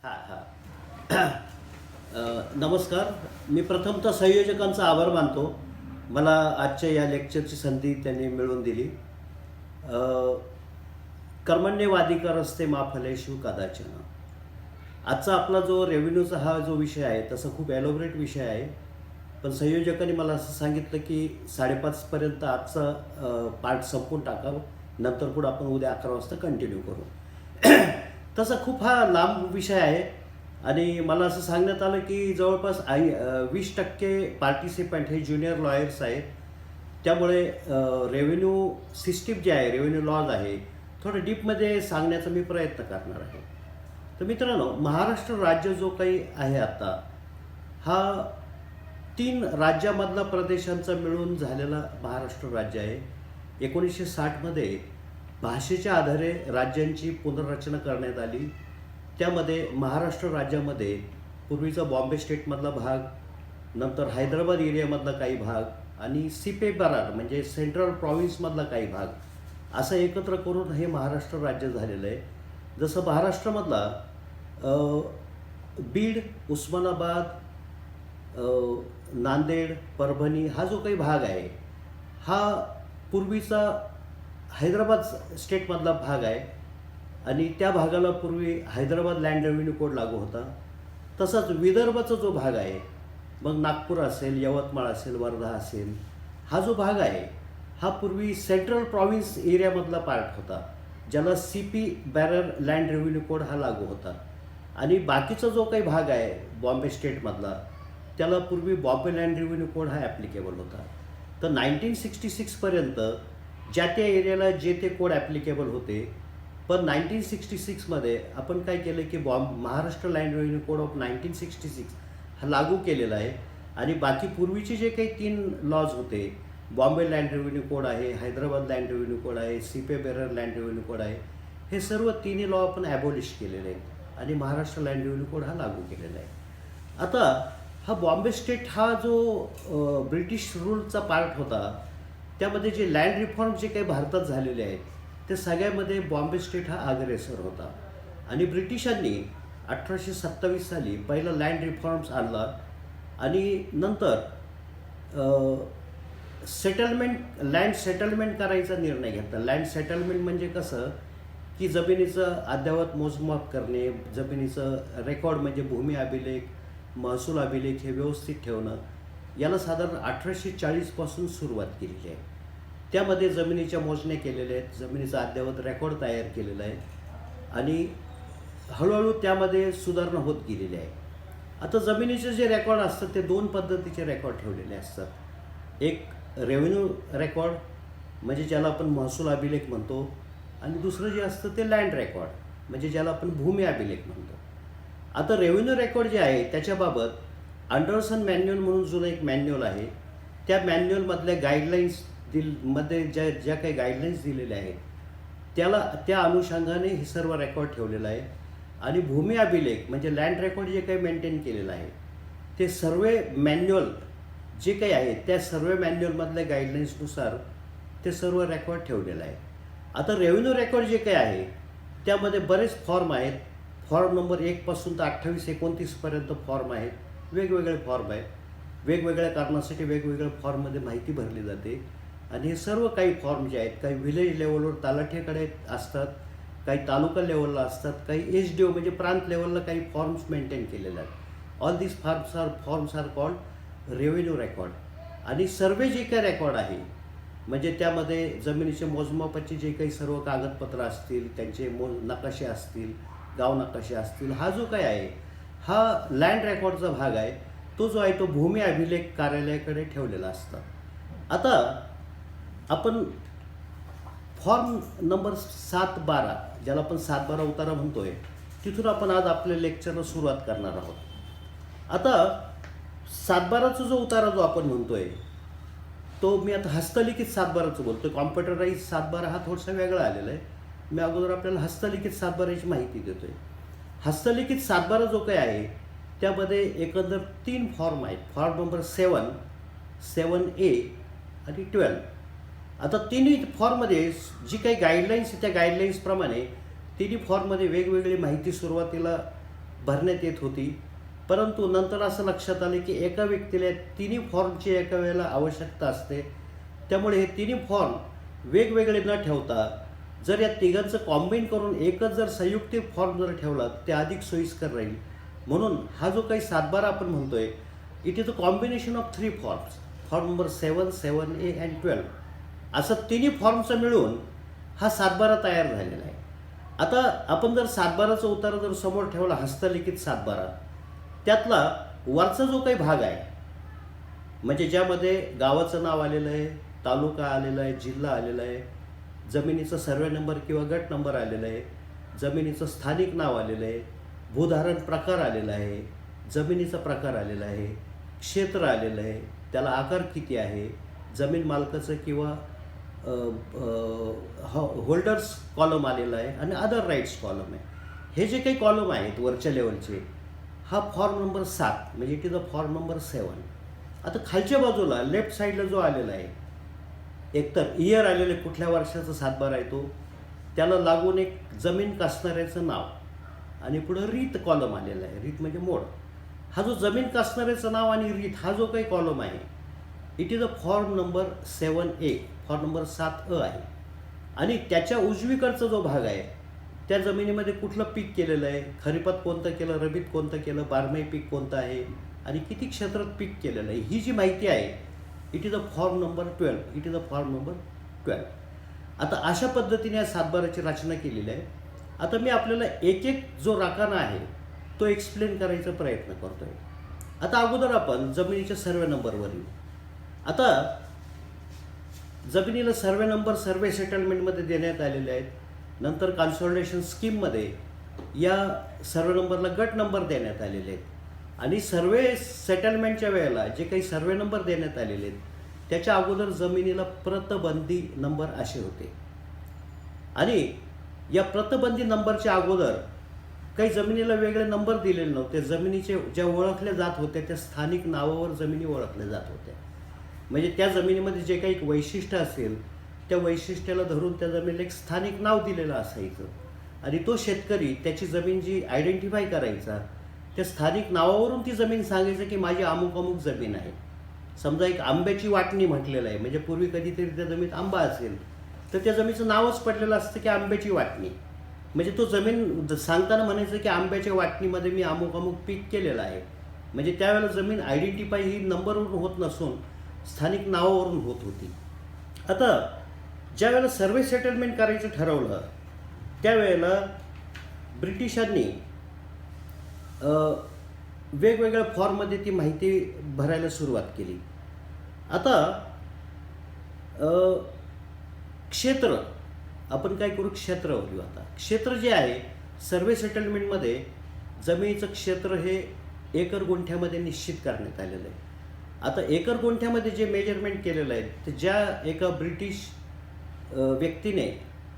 हां हां. नमस्कार. मी प्रथमतः संयोजकांचा आभार मानतो. मला आजच्या या लेक्चरची संधी त्यांनी मिळवून दिली. अ, कर्मण्यवाधिकारस्ते मा फलेषु कदाचन. आजचा आपला जो रेव्हेन्यूचा हा जो विषय आहे तसा खूप ॲलोबरेट विषय आहे. पण संयोजकांनी मला असं सांगितलं की 5:30 पर्यंत आजचा पार्ट संपवून टाकावं. नंतर पुढं आपण उद्या 11 वाजता कंटिन्यू करू. तसा खूप हा लांब विषय आहे आणि मला असं सांगण्यात आलं की जवळपास 20% पार्टिसिपंट हे ज्युनियर लॉयर्स आहेत. त्यामुळे रेव्हेन्यू सिस्टीम जे आहे, रेव्हेन्यू लॉज आहे, थोडं डीपमध्ये सांगण्याचा मी प्रयत्न करणार आहे. तर मित्रांनो, महाराष्ट्र राज्य जो काही आहे आता, हा 3 राज्यामधला प्रदेशांचा मिळून झालेला महाराष्ट्र राज्य आहे. 1960मध्ये भाषेच्या आधारे राज्यांची पुनर्रचना करण्यात आली. त्यामध्ये महाराष्ट्र राज्यामध्ये पूर्वीचा बॉम्बे स्टेटमधला भाग, नंतर हैदराबाद एरियामधला काही भाग आणि सिपे बरार म्हणजे सेंट्रल प्रॉव्हिन्समधला काही भाग असं एकत्र करून हे महाराष्ट्र राज्य झालेलं आहे. जसं महाराष्ट्रामधला बीड, उस्मानाबाद, नांदेड, परभणी हा जो काही भाग आहे, हा पूर्वीचा हैदराबाद स्टेटमधला भाग आहे आणि त्या भागाला पूर्वी हैदराबाद लँड रेव्हेन्यू कोड लागू होता. तसाच विदर्भाचा जो भाग आहे, मग नागपूर असेल, यवतमाळ असेल, वर्धा असेल, हा जो भाग आहे हा पूर्वी सेंट्रल प्रॉव्हिन्स एरियामधला पार्ट होता, ज्याला CP bearer land revenue code हा लागू होता. आणि बाकीचा जो काही भाग आहे बॉम्बे स्टेटमधला, त्याला पूर्वी बॉम्बे लँड रेव्हेन्यू कोड हा ॲप्लिकेबल होता. तर 1966पर्यंत ज्या त्या एरियाला जे ते कोड ॲप्लिकेबल होते. पण 1966मध्ये आपण काय केलं की Maharashtra land revenue code of 1966 हा लागू केलेला आहे. आणि बाकी पूर्वीचे जे काही 3 लॉज होते, बॉम्बे लँड रेव्हेन्यू कोड आहे, हैदराबाद लँड रेव्हेन्यू कोड आहे, सीपे बेरर लँड रेव्हेन्यू कोड आहे, हे सर्व तिन्ही लॉ आपण ॲबॉलिश केलेले आहेत आणि महाराष्ट्र लँड रेव्हेन्यू कोड हा लागू केलेला आहे. आता हा बॉम्बे स्टेट हा जो ब्रिटिश रूलचा पार्ट होता, त्यामध्ये जे लँड रिफॉर्म जे काही भारतात झालेले आहेत, ते सगळ्यामध्ये बॉम्बे स्टेट हा अग्रेसर होता. आणि ब्रिटिशांनी 1827 साली पहिला लँड रिफॉर्म्स आणला आणि नंतर लँड सेटलमेंट करायचा निर्णय घेतला. लँड सेटलमेंट म्हणजे कसं की जमिनीचं अद्ययावत मोजमाप करणे, जमिनीचं रेकॉर्ड म्हणजे भूमी अभिलेख, महसूल अभिलेख हे व्यवस्थित ठेवणं, याला साधारण 1840पासून सुरुवात केलेली आहे. त्यामध्ये जमिनीच्या मोजण्या केलेल्या आहेत, जमिनीचा अद्ययावत रेकॉर्ड तयार केलेला आहे आणि हळूहळू त्यामध्ये सुधारणा होत गेलेली आहे. आता जमिनीचे जे रेकॉर्ड असतात ते 2 पद्धतीचे रेकॉर्ड ठेवलेले असतात. एक रेव्हेन्यू रेकॉर्ड म्हणजे ज्याला आपण महसूल अभिलेख म्हणतो, आणि दुसरं जे असतं ते लँड रेकॉर्ड म्हणजे ज्याला आपण भूमी अभिलेख म्हणतो. आता रेव्हेन्यू रेकॉर्ड जे आहे त्याच्याबाबत अँडरसन मॅन्युअल म्हणून जुनं एक मॅन्युअल आहे. त्या मॅन्युअलमधल्या गाईडलाईन्स मध्ये ज्या काही गाईडलाईन्स दिलेल्या आहेत, त्या अनुषंगाने हे सर्व रेकॉर्ड ठेवलेलं आहे. आणि भूमी अभिलेख म्हणजे लँड रेकॉर्ड जे काही मेंटेन केलेलं आहे, ते सर्व मॅन्युअल जे काही आहे त्या सर्व मॅन्युअलमधल्या गाईडलाईन्सनुसार ते सर्व रेकॉर्ड ठेवलेलं आहे. आता रेव्हेन्यू रेकॉर्ड जे काही आहे त्यामध्ये बरेच फॉर्म आहेत. फॉर्म नंबर 1 पासून तर 28-29 पर्यंत फॉर्म आहेत. वेगवेगळे फॉर्म आहेत. वेगवेगळ्या कारणासाठी वेगवेगळ्या फॉर्ममध्ये माहिती भरली जाते. आणि हे सर्व काही फॉर्म जे आहेत, काही विलेज लेवलवर तलाठ्याकडे असतात, काही तालुका लेवलला असतात, काही SDO म्हणजे प्रांत लेवलला काही फॉर्म्स मेंटेन केलेले आहेत. All this forms are called revenue record. आणि सर्वे जे काही रेकॉर्ड आहे म्हणजे त्यामध्ये जमिनीचे मोजमापाचे जे काही सर्व कागदपत्र असतील, त्यांचे नकाशे असतील, गाव नकाशे असतील, हा जो काय आहे हा लँड रेकॉर्डचा भाग आहे. तो जो आहे तो भूमी अभिलेख कार्यालयाकडे ठेवलेला असतो. आता आपण फॉर्म नंबर 7-12 ज्याला आपण 7-12 उतारा म्हणतोय, तिथून आपण आज आपल्या लेक्चरला सुरुवात करणार आहोत. आता 7-12चा जो उतारा जो आपण म्हणतोय तो मी आता हस्तलिखित 7-12चं बोलतोय. कॉम्प्युटराईज 7-12 हा थोडासा वेगळा आलेला आहे. मी अगोदर आपल्याला हस्तलिखित 7-12ची माहिती देतोय. हस्तलिखित 7-12 जो काही आहे त्यामध्ये एकंदर 3 फॉर्म आहेत. फॉर्म नंबर 7, 7A आणि 12. आता तिन्ही फॉर्ममध्ये जी काही गाईडलाईन्स त्या गाईडलाईन्सप्रमाणे तिन्ही फॉर्ममध्ये वेगवेगळी माहिती सुरुवातीला भरण्यात येत होती. परंतु नंतर असं लक्षात आलं की एका व्यक्तीला तिन्ही फॉर्मची एका वेळेला आवश्यकता असते. त्यामुळे हे तिन्ही फॉर्म वेगवेगळे न ठेवता जर या तिघांचं कॉम्बाईन करून एकच जर संयुक्तिक फॉर्म जर ठेवला ते अधिक सोयीस्कर राहील. म्हणून हा जो काही 7/12 आपण म्हणतोय, it is a combination of 3 forms. Form number 7, 7A and 12 असं तिन्ही फॉर्मचं मिळून हा 7/12 तयार झालेला आहे. आता आपण जर 7/12चा उतारा जर समोर ठेवला, हस्तलिखित 7/12, त्यातला वरचा जो काही भाग आहे, म्हणजे ज्यामध्ये गावाचं नाव आलेलं आहे, तालुका आलेला आहे, जिल्हा आलेला आहे, जमिनीचा सर्वे नंबर किंवा गट नंबर आलेला आहे, जमिनीचं स्थानिक नाव आलेलं आहे, भूधारण प्रकार आलेला आहे, जमिनीचा प्रकार आलेला आहे, क्षेत्र आलेलं आहे, त्याला आकार किती आहे, जमीन मालकाचं किंवा होल्डर्स कॉलम आलेला आहे आणि अदर राईट्स कॉलम आहे. हे जे काही कॉलम आहेत वरच्या लेवलचे, हा फॉर्म नंबर 7 म्हणजे it is a form number 7. आता खालच्या बाजूला लेफ्ट साईडला जो आलेला आहे, एकतर इयर आलेलं आहे, कुठल्या वर्षाचा 7/12 आहे तो, त्याला लागून एक जमीन कसणाऱ्याचं नाव आणि पुढं रीत कॉलम आलेला आहे. रीत म्हणजे मोड. हा जो जमीन कसणाऱ्याचं नाव आणि रीत हा जो काही कॉलम आहे, it is a form number 7A, form number 7A आहे. आणि त्याच्या उजवीकडचा जो भाग आहे, त्या जमिनीमध्ये कुठलं पीक केलेलं आहे, खरीपात कोणतं केलं, रबीत कोणतं केलं, बारमाही पीक कोणतं आहे आणि किती क्षेत्रात पीक केलेलं आहे, ही जी माहिती आहे, it is a form number 12. It is a form number 12. आता अशा पद्धतीने या 7/12ची रचना केलेली आहे. आता मी आपल्याला एक एक जो राखाना आहे तो एक्सप्लेन करायचा प्रयत्न करतो आहे. आता अगोदर आपण जमिनीच्या सर्वे नंबरवर येऊ. आता जमिनीला सर्वे नंबर सर्वे सेटलमेंटमध्ये देण्यात आलेले आहेत. नंतर कन्सॉलिडेशन स्कीममध्ये या सर्वे नंबरला गट नंबर देण्यात आलेले आहेत. आणि सर्वे सेटलमेंटच्या वेळेला जे काही सर्वे नंबर देण्यात आलेले आहेत, त्याच्या अगोदर जमिनीला प्रतबंधी नंबर असे होते. आणि या प्रतबंधी नंबरच्या अगोदर काही जमिनीला वेगळे नंबर दिलेले नव्हते. जमिनीचे ज्या ओळखल्या जात होत्या त्या स्थानिक नावावर जमिनी ओळखल्या जात होत्या. म्हणजे त्या जमिनीमध्ये जे काही एक वैशिष्ट्य असेल, त्या वैशिष्ट्याला धरून त्या जमिनीला एक स्थानिक नाव दिलेलं असायचं. आणि तो शेतकरी त्याची जमीन जी आयडेंटिफाय करायचा, त्या स्थानिक नावावरून ती जमीन सांगायचं की माझी अमुक अमुक जमीन आहे. समजा एक आंब्याची वाटणी म्हटलेलं आहे, म्हणजे पूर्वी कधीतरी त्या जमिनीत आंबा असेल तर त्या जमिनीचं नावच पडलेलं असतं की आंब्याची वाटणी. म्हणजे तो जमीन सांगताना म्हणायचं की आंब्याच्या वाटणीमध्ये मी अमुक अमुक पीक केलेलं आहे. म्हणजे त्यावेळेला जमीन आयडेंटिफाय ही नंबरवरून होत नसून स्थानिक नावावरून होत होती. आता ज्या वेळेला सर्वे सेटलमेंट करायचं ठरवलं, त्यावेळेला ब्रिटिशांनी वेगवेगळ्या फॉर्ममध्ये ती माहिती भरायला सुरुवात केली. आता क्षेत्र, आपण काय करू, क्षेत्रावर येऊ. आता क्षेत्र जे आहे सर्वे सेटलमेंटमध्ये जमिनीचं क्षेत्र हे एकर गुंठ्यामध्ये निश्चित करण्यात आलेलं आहे. आता एकर गुंठ्यामध्ये जे मेजरमेंट केलेलं आहे, ते ज्या एका ब्रिटिश व्यक्तीने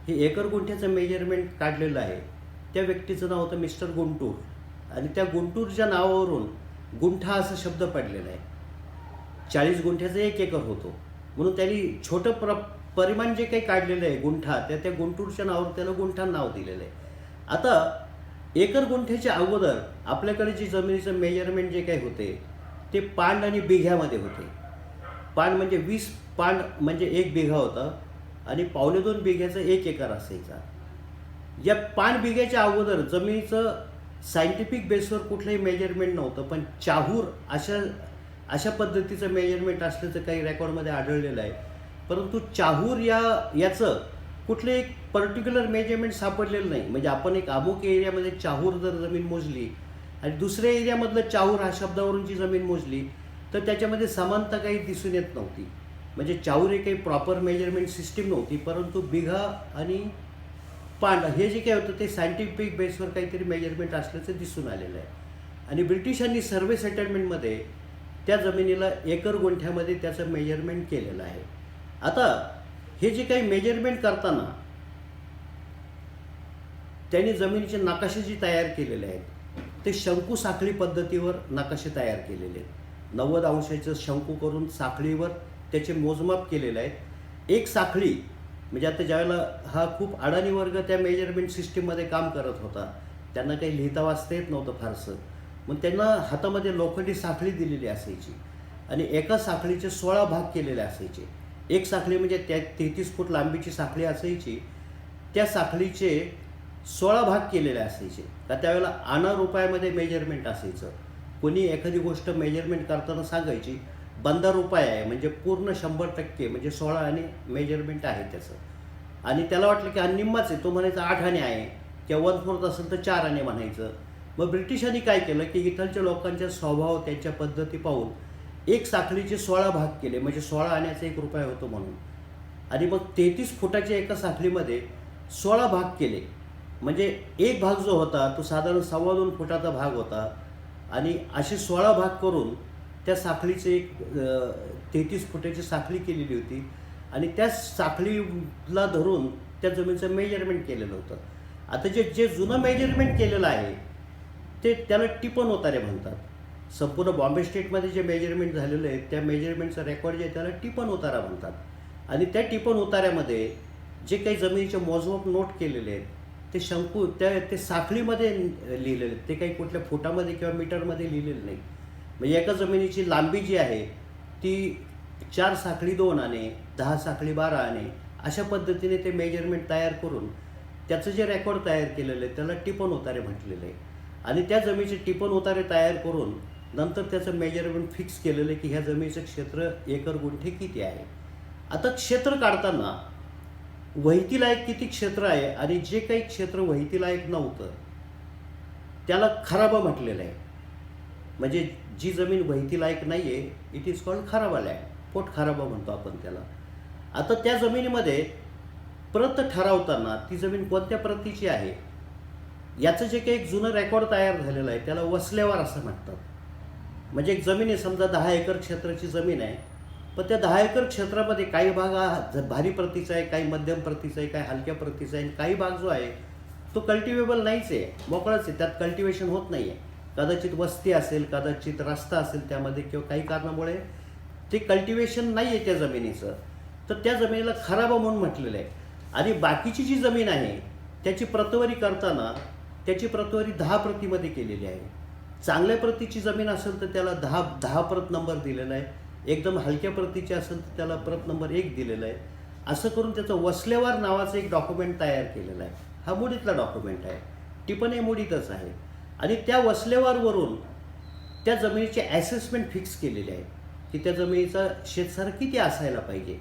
हे एकर गुंठ्याचं मेजरमेंट काढलेलं आहे, त्या व्यक्तीचं नाव होतं मिस्टर गुंटूर. आणि त्या गुंटूरच्या नावावरून गुंठा असा शब्द पडलेला आहे. 40 गुंठ्याचा 1 एकर होतो. म्हणून त्यांनी छोटं परिमाण जे काही काढलेलं आहे गुंठा, त्या गुंटूरच्या नावावर त्याला गुंठा नाव दिलेलं आहे. आता एकर गुंठ्याच्या अगोदर आपल्याकडे जी जमिनीचं मेजरमेंट जे काही होते ते पांड आणि बिघ्यामध्ये होते. पांड म्हणजे 20 पांड म्हणजे 1 बिघा होता आणि 2.25 बिघ्याचा 1 एकर असायचा. या पांड बिघ्याच्या अगोदर जमिनीचं सायंटिफिक बेसवर कुठलंही मेजरमेंट नव्हतं, पण चाहूर अशा पद्धतीचं मेजरमेंट असल्याचं काही रेकॉर्डमध्ये आढळलेलं आहे. परंतु चाहूर याचं कुठलं एक पर्टिक्युलर मेजरमेंट सापडलेलं नाही. म्हणजे आपण एक अमुक एरियामध्ये चाहूर जर जमीन मोजली आणि दुसऱ्या एरियामधलं चाहूर हा शब्दावरून जी जमीन मोजली तर त्याच्यामध्ये समानता काही दिसून येत नव्हती. म्हणजे चाहूर हे काही प्रॉपर मेजरमेंट सिस्टीम नव्हती, परंतु बिघा आणि पांड हे जे काही होतं ते सायंटिफिक बेसवर काहीतरी मेजरमेंट असल्याचं दिसून आलेलं आहे. आणि ब्रिटिशांनी सर्वे सेटलमेंटमध्ये त्या जमिनीला एकर गुंठ्यामध्ये त्याचं मेजरमेंट केलेलं आहे. आता हे जे काही मेजरमेंट करताना त्यांनी जमिनीचे नकाशे जे तयार केलेले आहेत ते शंकू साखळी पद्धतीवर नकाशे तयार केलेले आहेत. 90 अंशाचं शंकू करून साखळीवर त्याचे मोजमाप केलेले आहेत. एक साखळी म्हणजे आता ज्यावेळेला हा खूप अडाणी वर्ग त्या मेजरमेंट सिस्टीममध्ये काम करत होता, त्यांना काही लिहिता वाचता येत नव्हतं फारसं. मग त्यांना हातामध्ये लोखंडी साखळी दिलेली असायची आणि एका साखळीचे 16 भाग केलेले असायचे. एक साखळी म्हणजे 33 फूट लांबीची साखळी असायची. त्या साखळीचे 16 भाग केलेले असायचे. का त्यावेळेला आणा रुपयामध्ये मेजरमेंट असायचं. कोणी एखादी गोष्ट मेजरमेंट करताना सांगायची 12 रुपये आहे, म्हणजे पूर्ण 100% म्हणजे 16 आणि मेजरमेंट आहे त्याचं. आणि त्याला वाटलं की हा निम्माच आहे, तो म्हणायचा 8 आणे आहे, किंवा 1/4 असेल तर 4 आणे म्हणायचं. मग ब्रिटिशांनी काय केलं की इथलच्या लोकांच्या स्वभाव, त्यांच्या पद्धती पाहून एक साखळीचे 16 भाग केले, म्हणजे 16 आण्याचा 1 रुपया होतो म्हणून. आणि मग 33 फुटाच्या एका साखळीमध्ये 16 भाग केले, म्हणजे एक भाग जो होता तो साधारण 2.25 फुटाचा भाग होता. आणि असे 16 भाग करून त्या साखळीचे एक 33 फुटाची साखळी केलेली होती. आणि त्या साखळीला धरून त्या जमिनीचं मेजरमेंट केलेलं होतं. आता जे जे जुनं मेजरमेंट केलेलं आहे ते त्याला टिपण उतारे म्हणतात. संपूर्ण बॉम्बे स्टेटमध्ये जे मेजरमेंट झालेलं आहे त्या मेजरमेंटचा रेकॉर्ड जे आहे त्याला टिपण उतारा म्हणतात. आणि त्या टिपण उतार्यामध्ये जे काही जमिनीचे मोजमाप नोट केलेले आहेत ते ते साखळीमध्ये लिहिलेले आहेत. ते काही कुठल्या फुटामध्ये किंवा मीटरमध्ये लिहिलेले नाही. म्हणजे एका जमिनीची लांबी जी आहे ती 4 साखळी 2 आणे, 10 साखळी 12 आणे, अशा पद्धतीने ते मेजरमेंट तयार करून त्याचं जे रेकॉर्ड तयार केलेलं आहे त्याला टिपण उतारे म्हटलेलं आहे. आणि त्या जमिनीचे टिपण उतारे तयार करून नंतर त्याचं मेजरमेंट फिक्स केलेलं आहे की ह्या जमिनीचं क्षेत्र एकर गुंठे किती आहे. आता क्षेत्र काढताना वहितीलायक किती क्षेत्र आहे आणि जे काही क्षेत्र वहितीलायक नव्हतं त्याला खराबा म्हटलेलं आहे. म्हणजे जी जमीन वहितीलायक नाही आहे इट इज कॉल्ड खराबा लँड, पोट खराबा म्हणतो आपण त्याला. आता त्या जमिनीमध्ये प्रत ठरवताना ती जमीन कोणत्या प्रतीची आहे याचं जे काही एक जुनं रेकॉर्ड तयार झालेलं आहे त्याला वसलेवार असं म्हणतात. म्हणजे एक जमीन आहे, समजा 10 एकर क्षेत्राची जमीन आहे, पण त्या 10 एकर क्षेत्रामध्ये काही भाग हा भारी प्रतीचा आहे, काही मध्यम प्रतीचा आहे, काही हलक्या प्रतीचा आहे, आणि काही भाग जो आहे तो कल्टिवेबल नाहीच आहे, मोकळाच आहे, त्यात कल्टिवेशन होत नाही आहे. कदाचित वस्ती असेल, कदाचित रस्ता असेल त्यामध्ये, किंवा काही कारणामुळे ते कल्टिवेशन नाही आहे त्या जमिनीचं, तर त्या जमिनीला खराबा म्हणून म्हटलेलं आहे. आणि बाकीची जी जमीन आहे त्याची प्रतवारी करताना त्याची प्रतवारी 10 प्रतीमध्ये केलेली आहे. चांगल्या प्रतीची जमीन असेल तर त्याला 10 प्रत नंबर दिलेला आहे, एकदम हलक्या प्रतीची असेल तर त्याला प्रत नंबर 1 दिलेला आहे. असं करून त्याचं वसलेवार नावाचं एक डॉक्युमेंट तयार केलेलं आहे. हा मुडीतला डॉक्युमेंट आहे, टिपण हे मुडीतच आहे. आणि त्या वसलेवारवरून त्या जमिनीचे ॲसेसमेंट फिक्स केलेले आहे की त्या जमिनीचा शेतसारा किती असायला पाहिजे.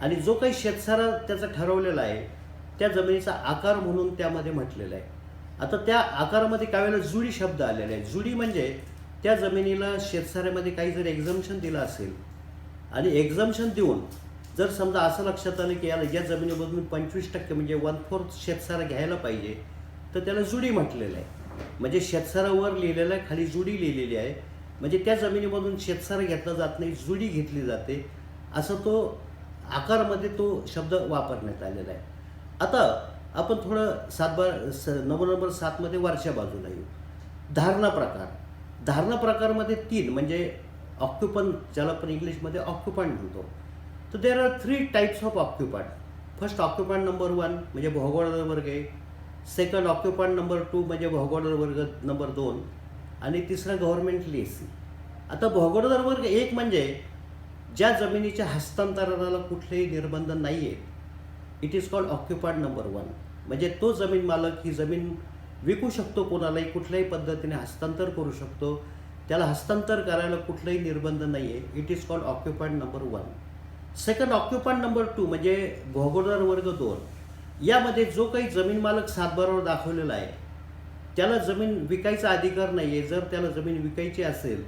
आणि जो काही शेतसारा त्याचा ठरवलेला आहे त्या जमिनीचा आकार म्हणून त्यामध्ये म्हटलेलं आहे. आता त्या आकारामध्ये काही वेळेला जुडी शब्द आलेला आहे. जुडी म्हणजे त्या जमिनीला शेतसाऱ्यामध्ये काही जर एक्झम्पशन दिलं असेल आणि एक्झम्पशन देऊन जर समजा असं लक्षात आलं की या जमिनीमधून 25% म्हणजे 1/4 शेतसारा घ्यायला पाहिजे तर त्याला जुडी म्हटलेलं आहे. म्हणजे शेतसारावर लिहिलेलं आहे, खाली जुडी लिहिलेली आहे, म्हणजे त्या जमिनीमधून शेतसारा घेतला जात नाही, जुडी घेतली जाते, असं तो आकारामध्ये तो शब्द वापरण्यात आलेला आहे. आता आपण थोडं नंबर 7मध्ये वरच्या बाजूला येऊ. धारणा प्रकार. धारणा प्रकारमध्ये 3 म्हणजे ऑक्युपंट, ज्याला आपण इंग्लिशमध्ये ऑक्युपंट म्हणतो. तर there are 3 types of occupant. First occupant number 1 म्हणजे भोगवळदार वर्ग आहे. सेकंड ऑक्युपंट नंबर 2 म्हणजे भोगवळदार वर्ग नंबर 2. आणि तिसरा गव्हर्नमेंट लेसी. आता भोगवळदार वर्ग 1 म्हणजे ज्या जमिनीच्या हस्तांतरणाला कुठलेही निर्बंध नाही आहेत, it is called occupant number 1. म्हणजे तो जमीन मालक ही जमीन विकू शकतो, कोणालाही कुठल्याही पद्धतीने हस्तांतर करू शकतो, त्याला हस्तांतर करायला कुठलाही निर्बंध नाही आहे. It is called occupant number 1. Second occupant number 2 म्हणजे भोगवळदार वर्ग 2. यामध्ये जो काही जमीन मालक सातबारावर दाखवलेला आहे त्याला जमीन विकायचा अधिकार नाही आहे. जर त्याला जमीन विकायची असेल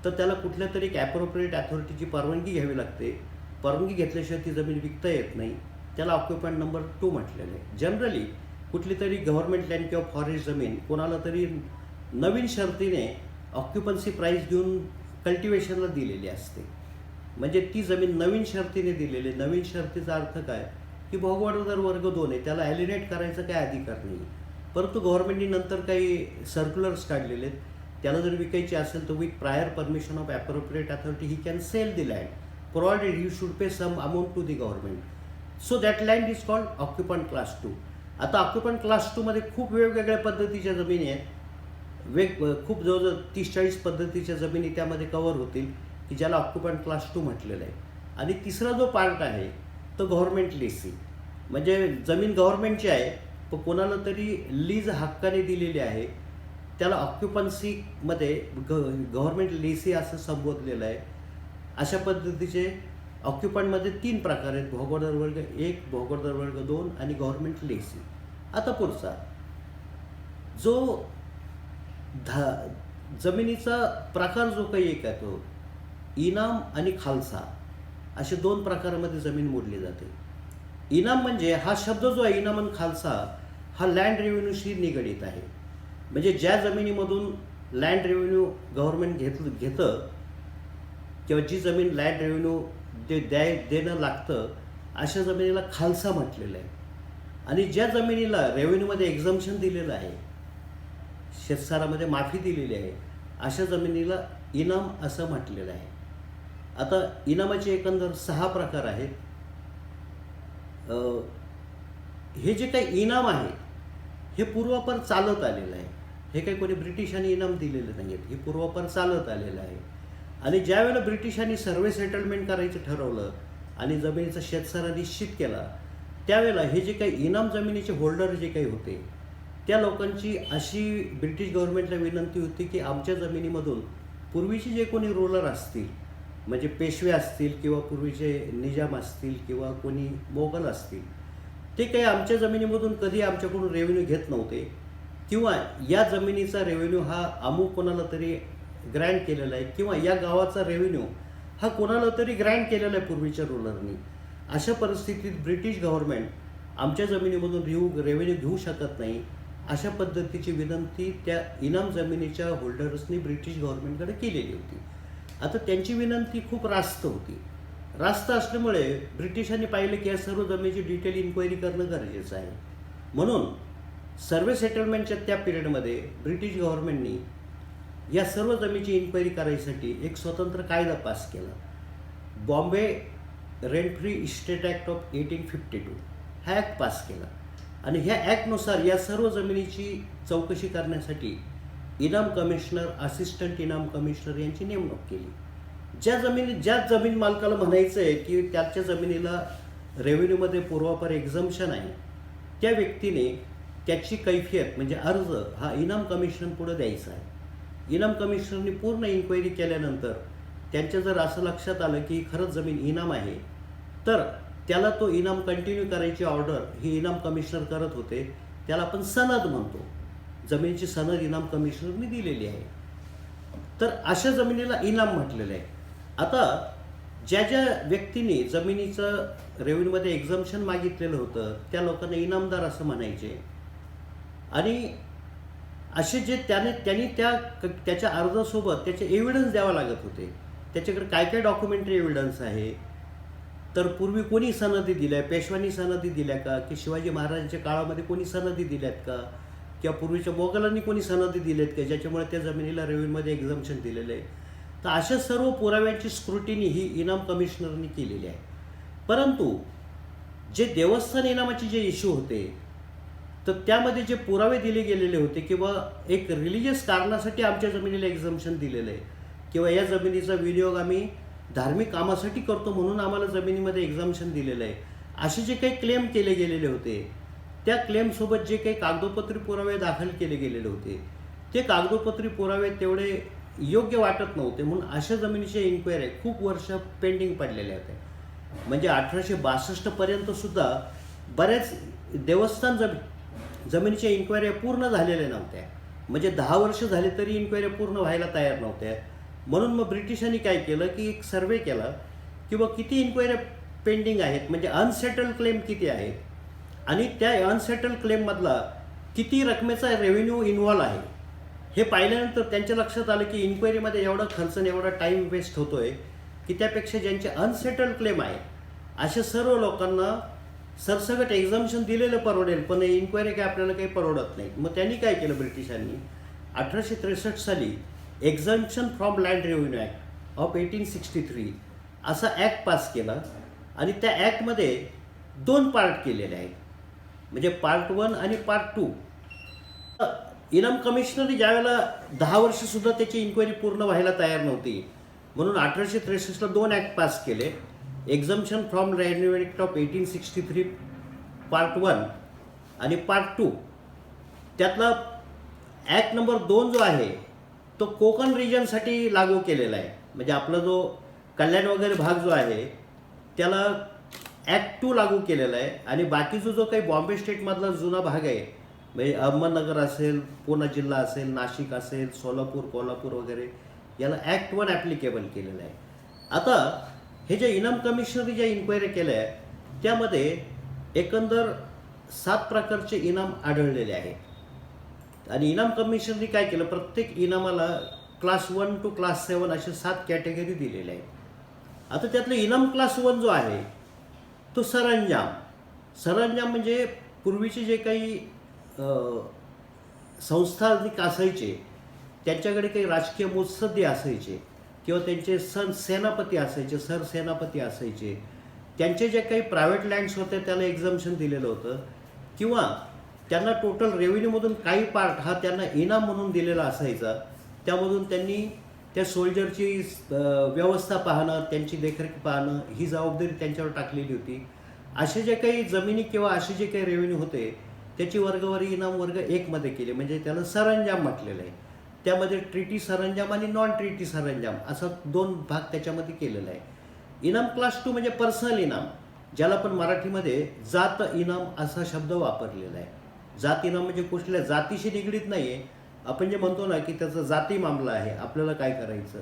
तर त्याला कुठल्या तरी एक ॲप्रोप्रिएट अथॉरिटीची परवानगी घ्यावी लागते. परवानगी घेतल्याशिवाय ती जमीन विकता येत नाही. त्याला ऑक्युपंट नंबर 2 म्हटलेलं आहे. जनरली कुठली तरी गव्हर्नमेंट लँड किंवा फॉरेस्ट जमीन कोणाला तरी नवीन शर्तीने ऑक्युपन्सी प्राईस देऊन कल्टिवेशनला दिलेली असते. म्हणजे ती जमीन नवीन शर्तीने दिलेली. नवीन शर्तीचा अर्थ काय की भोगवळदार वर्ग 2 आहे, त्याला ॲलिनेट करायचा काही अधिकार नाही. परंतु गव्हर्नमेंटने नंतर काही सर्क्युलर्स काढलेले आहेत, त्याला जर विकायची असेल तर with prior permission of appropriate authority he can sell the land provided you should pay some amount to the government. So that land is called occupant class 2. आता ऑक्युपंट क्लास 2 मध्ये खूप वेगवेगळ्या पद्धतीच्या जमिनी आहेत. खूप जवळजवळ 30-40 पद्धतीच्या जमिनी त्यामध्ये कव्हर होतील, की ज्याला ऑक्युपंट क्लास 2 म्हटलेलं आहे. आणि तिसरा जो पार्ट आहे तो गव्हर्नमेंट लीज, म्हणजे जमीन गव्हर्नमेंटची आहे पण कोणाला तरी लीज हक्काने दिलेली आहे, त्याला ऑक्युपन्सीमध्ये गव्हर्नमेंट लीसी असं संबोधलेलं आहे. अशा पद्धतीचे ऑक्युपंटमध्ये 3 प्रकार आहेत: भोगोदर वर्ग 1, भोगोदर वर्ग 2 आणि गव्हर्नमेंट लीसी. आता पुढचा जो जमिनीचा प्रकार जो काही एक आहे तो इनाम आणि खालसा असे 2 प्रकारामध्ये जमीन मोडली जाते. इनाम म्हणजे हा शब्द जो आहे इनाम आणि खालसा हा लँड रेव्हेन्यूशी निगडीत आहे. म्हणजे ज्या जमिनीमधून लँड रेव्हेन्यू गव्हर्नमेंट घेतं किंवा जी जमीन लँड रेव्हेन्यू देणं लागतं अशा जमिनीला खालसा म्हटलेलं आहे. आणि ज्या जमिनीला रेव्हेन्यूमध्ये एक्झम्पशन दिलेलं आहे, शेतसारामध्ये माफी दिलेली आहे, अशा जमिनीला इनाम असं म्हटलेलं आहे. आता इनामाचे एकंदर 6 प्रकार आहेत. हे जे काही इनाम आहे हे पूर्वापार चालत आलेलं आहे. हे काही कोणी ब्रिटिशांनी इनाम दिलेले नाही आहेत, हे पूर्वापार चालत आलेलं आहे. आणि ज्यावेळेला ब्रिटिशांनी सर्वे सेटलमेंट करायचं ठरवलं आणि जमिनीचा शेतसारा निश्चित केला, त्यावेळेला हे जे काही इनाम जमिनीचे होल्डर जे काही होते त्या लोकांची अशी ब्रिटिश गव्हर्नमेंटला विनंती होती की आमच्या जमिनीमधून पूर्वीचे जे कोणी रूलर असतील, म्हणजे पेशवे असतील किंवा पूर्वीचे निजाम असतील किंवा कोणी मोगल असतील, ते काही आमच्या जमिनीमधून कधी आमच्याकडून रेव्हेन्यू घेत नव्हते किंवा या जमिनीचा रेव्हेन्यू हा अमुक कोणाला तरी ग्रँट केलेला आहे किंवा या गावाचा रेव्हेन्यू हा कोणाला तरी ग्रँट केलेला आहे पूर्वीच्या रूलरनी. अशा परिस्थितीत ब्रिटिश गव्हर्नमेंट आमच्या जमिनीमधून रेव्हेन्यू घेऊ शकत नाही अशा पद्धतीची विनंती त्या इनाम जमिनीच्या होल्डर्सनी ब्रिटिश गव्हर्नमेंटकडे केलेली होती. आता त्यांची विनंती खूप रास्त होती. रास्त असल्यामुळे ब्रिटिशांनी पाहिलं की या सर्व जमिनीची डिटेल इन्क्वायरी करणं गरजेचं आहे. म्हणून सर्वे सेटलमेंटच्या त्या पिरियडमध्ये ब्रिटिश गव्हर्नमेंटनी या सर्व जमिनीची इन्क्वायरी करायसाठी एक स्वतंत्र कायदा पास केला, Bombay rent free estate act of 1852 हा ॲक्ट पास केला. आणि ह्या ॲक्टनुसार या सर्व जमिनीची चौकशी करण्यासाठी इनाम कमिशनर, असिस्टंट इनाम कमिशनर यांची नेमणूक केली. ज्या जमीन मालकाला म्हणायचं आहे की त्याच्या जमिनीला रेव्हेन्यूमध्ये पूर्वापार एक्झम्पशन आहे, त्या व्यक्तीने त्याची कैफियत म्हणजे अर्ज हा इनाम कमिशनर पुढे द्यायचा आहे. इनाम कमिशनरने पूर्ण इन्क्वायरी केल्यानंतर त्यांच्या जर असं लक्षात आलं की खरंच जमीन इनाम आहे, तर त्याला तो इनाम कंटिन्यू करायची ऑर्डर ही इनाम कमिशनर करत होते. त्याला आपण सनद म्हणतो. जमिनीची सनद इनाम कमिशनरने दिलेली आहे. तर अशा जमिनीला इनाम म्हटलेलं आहे. आता ज्या व्यक्तींनी जमिनीचं रेव्हेन्यूमध्ये एक्झम्पशन मागितलेलं होतं त्या लोकांना इनामदार असं म्हणायचे. आणि असे जे त्यांनी त्याच्या अर्जासोबत त्याचे एव्हिडन्स द्यावा लागत होते. त्याच्याकडे काय काय डॉक्युमेंटरी एव्हिडन्स आहे, तर पूर्वी कोणी सनदी दिल्या, पेशव्यांनी सनदी दिल्या का, की शिवाजी महाराजांच्या काळामध्ये कोणी सनदी दिल्यात का, किंवा पूर्वीच्या मोगलांनी कोणी सनदी दिल्यात का ज्याच्यामुळे त्या जमिनीला रेव्हेन्यूमध्ये एक्झम्पशन दिलेलं आहे. तर अशा सर्व पुराव्यांची स्क्रुटिनी ही इनाम कमिशनरनी केलेली आहे. परंतु जे देवस्थान इनामाचे जे इश्यू होते तर त्यामध्ये जे पुरावे दिले गेलेले होते किंवा एक रिलिजियस कारणासाठी आमच्या जमिनीला एक्झम्पशन दिलेलं आहे किंवा या जमिनीचा विनियोग आम्ही धार्मिक कामासाठी करतो म्हणून आम्हाला जमिनीमध्ये एक्झम्पशन दिलेलं आहे, असे जे काही क्लेम केले गेलेले होते त्या क्लेमसोबत जे काही कागदोपत्री पुरावे दाखल केले गेलेले होते ते कागदोपत्री पुरावे तेवढे योग्य वाटत नव्हते. म्हणून अशा जमिनीच्या इन्क्वायरी खूप वर्ष पेंडिंग पडलेल्या होत्या. म्हणजे 1862 पर्यंत सुद्धा बऱ्याच देवस्थान जमिनीच्या इन्क्वायऱ्या पूर्ण झालेल्या नव्हत्या. म्हणजे 10 वर्ष झाले तरी इन्क्वायऱ्या पूर्ण व्हायला तयार नव्हत्या. म्हणून मग ब्रिटिशांनी काय केलं की एक सर्वे केला की बा किती इन्क्वायऱ्या पेंडिंग आहेत, म्हणजे अनसेटल्ड क्लेम किती आहेत आणि त्या अनसेटल्ड क्लेममधला किती रकमेचा रेव्हेन्यू इन्व्हॉल्व आहे हे पाहिल्यानंतर त्यांच्या लक्षात आलं की इन्क्वायरीमध्ये एवढा खर्च आणि एवढा टाईम वेस्ट होतो आहे की त्यापेक्षा ज्यांचे अनसेटल्ड क्लेम आहे अशा सर्व लोकांना सरसकट एक्झम्पशन दिलेलं परवडेल, पण इन्क्वायरी काय आपल्याला काही परवडत नाही. मग त्यांनी काय केलं ब्रिटिशांनी 1863 साली exemption from land revenue act of 1863 असा ॲक्ट पास केला आणि त्या ॲक्टमध्ये 2 पार्ट केलेले आहेत. म्हणजे पार्ट 1 आणि पार्ट 2. इनाम कमिशनर ज्यावेळेला 10 वर्षसुद्धा त्याची इन्क्वायरी पूर्ण व्हायला तयार नव्हती, म्हणून 1863ला 2 ॲक्ट पास केले. Exemption from revenue act of 1863 part 1 आणि पार्ट 2. त्यातला ॲक्ट नंबर 2 जो आहे तो कोकण रिजनसाठी लागू केलेला आहे. म्हणजे आपला जो कल्याण वगैरे भाग जो आहे त्याला ॲक्ट 2 लागू केलेला आहे. आणि बाकीचा जो काही बॉम्बे स्टेटमधला जुना भाग आहे, म्हणजे अहमदनगर असेल, पुणे जिल्हा असेल, नाशिक असेल, सोलापूर, कोल्हापूर वगैरे, याला ॲक्ट 1 ॲप्लिकेबल केलेलं आहे. आता हे जे इनाम कमिशनरी ज्या इन्क्वायरी केल्या आहे त्यामध्ये एकंदर 7 प्रकारचे इनाम आढळलेले आहेत. आणि इनाम कमिशनरी काय केलं, प्रत्येक इनामाला क्लास 1 to क्लास 7 असे 7 कॅटेगरी दिलेल्या आहेत. आता त्यातलं इनाम क्लास 1 जो आहे तो सरंजाम म्हणजे पूर्वीचे जे काही संस्थानिक असायचे, त्यांच्याकडे काही राजकीय मुत्सद्दी असायचे किंवा त्यांचे सेनापती असायचे, सरसेनापती असायचे, त्यांचे जे काही प्रायव्हेट लँड्स होते त्याला एक्झम्पशन दिलेलं होतं, किंवा त्यांना टोटल रेव्हेन्यूमधून काही पार्ट हा त्यांना इनाम म्हणून दिलेला असायचा. त्यामधून त्यांनी त्या सोल्जरची व्यवस्था पाहणं, त्यांची देखरेख पाहणं ही जबाबदारी त्यांच्यावर टाकलेली होती. असे जे काही जमिनी किंवा असे जे काही रेव्हेन्यू होते त्याची वर्गवारी इनाम वर्ग 1 मध्ये केली, म्हणजे त्याला सरंजाम म्हटलेलं आहे. त्यामध्ये ट्रीटी सरंजाम आणि नॉन ट्रीटी सरंजाम असा 2 भाग त्याच्यामध्ये केलेला आहे. इनाम क्लास 2 म्हणजे पर्सनल इनाम, ज्याला आपण मराठीमध्ये जात इनाम असा शब्द वापरलेला आहे. जात इनाम म्हणजे कुठल्या जातीशी निगडीत नाही आहे. आपण जे म्हणतो ना की त्याचा जाती मामला आहे, आपल्याला काय करायचं,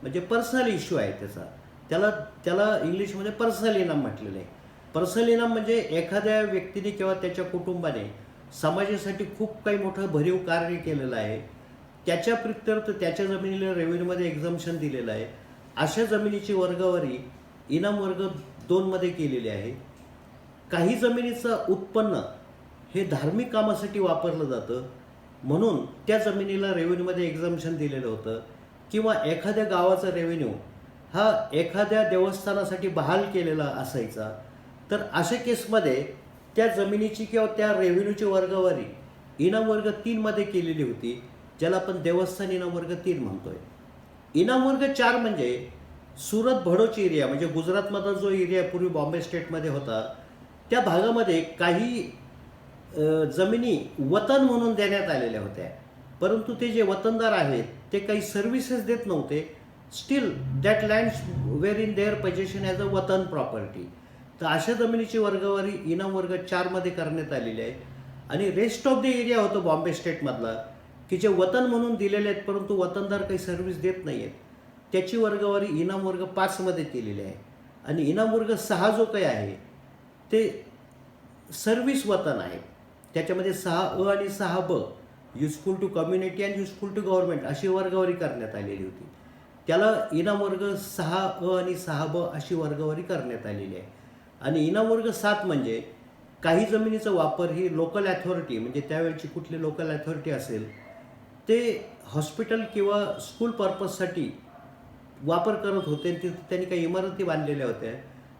म्हणजे पर्सनल इश्यू आहे त्याला इंग्लिशमध्ये पर्सनल इनाम म्हटलेलं आहे. पर्सनल इनाम म्हणजे एखाद्या व्यक्तीने किंवा त्याच्या कुटुंबाने समाजासाठी खूप काही मोठं भरीव कार्य केलेलं आहे, त्याच्या प्रित्यर्थ त्याच्या जमिनीला रेव्हेन्यूमध्ये एक्झम्पशन दिलेलं आहे, अशा जमिनीची वर्गवारी इनाम वर्ग 2 मध्ये केलेली आहे. काही जमिनीचं उत्पन्न हे धार्मिक कामासाठी वापरलं जातं, म्हणून त्या जमिनीला रेव्हेन्यूमध्ये एक्झम्पशन दिलेलं होतं, किंवा एखाद्या गावाचा रेव्हेन्यू हा एखाद्या देवस्थानासाठी बहाल केलेला असायचा, तर अशा केसमध्ये त्या जमिनीची किंवा त्या रेव्हेन्यूची वर्गवारी इनाम वर्ग 3 मध्ये केलेली होती, ज्याला आपण देवस्थान इनाम वर्ग 3 म्हणतोय. इनाम वर्ग 4 म्हणजे सुरत भडोच एरिया, म्हणजे गुजरातमधला जो एरिया पूर्वी बॉम्बे स्टेटमध्ये होता त्या भागामध्ये काही जमिनी वतन म्हणून देण्यात आलेल्या होत्या, परंतु ते जे वतनदार आहेत ते काही सर्व्हिसेस देत नव्हते. Still that lands were in their possession as a वतन प्रॉपर्टी. तर अशा जमिनीची वर्गवारी इनाम वर्ग 4 मध्ये करण्यात आलेली आहे. आणि रेस्ट ऑफ द एरिया होतो बॉम्बे स्टेटमधला की जे वतन म्हणून दिलेले आहेत परंतु वतनदार काही सर्व्हिस देत नाही आहेत, त्याची वर्गवारी इनाम वर्ग 5 मध्ये केलेली आहे. आणि इनाम वर्ग 6 जो काही आहे ते सर्व्हिस वतन आहे, त्याच्यामध्ये 6A आणि 6B useful to community and useful to government अशी वर्गवारी करण्यात आलेली होती. त्याला इनाम वर्ग 6A आणि 6B अशी वर्गवारी करण्यात आलेली आहे. आणि इनाम वर्ग 7 म्हणजे काही जमिनीचा वापर ही लोकल अथॉरिटी, म्हणजे त्यावेळची कुठली लोकल अथॉरिटी असेल ते हॉस्पिटल किंवा स्कूल पर्पजसाठी वापर करत होते, त्यांनी काही इमारती बांधलेल्या होत्या,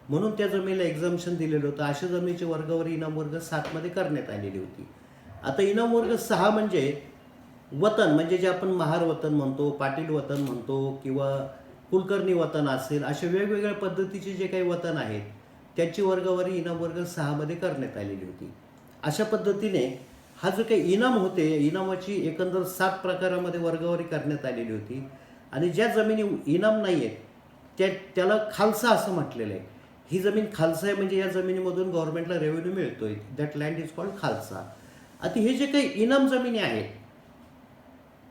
म्हणून त्या जमिनीला एक्झम्पशन दिलेलं होतं. अशा जमिनीची वर्गवारी इनाम वर्ग 7 मध्ये करण्यात आलेली होती. आता इनाम वर्ग 6 म्हणजे वतन, म्हणजे जे आपण महार वतन म्हणतो, पाटील वतन म्हणतो, किंवा कुलकर्णी वतन असेल, अशा वेगवेगळ्या पद्धतीचे जे काही वतन आहेत त्याची वर्गवारी इनाम वर्ग 6 मध्ये करण्यात आलेली होती. अशा पद्धतीने हा जो काही इनाम होते, इनामाची एकंदर 7 प्रकारामध्ये वर्गवारी करण्यात आलेली होती. आणि ज्या जमिनी इनाम नाही आहेत त्याला खालसा असं म्हटलेलं आहे. ही जमीन खालसा आहे म्हणजे या जमिनीमधून गव्हर्नमेंटला रेव्हेन्यू मिळतोय, that land is called Khalsa. आता हे जे काही इनाम जमिनी आहेत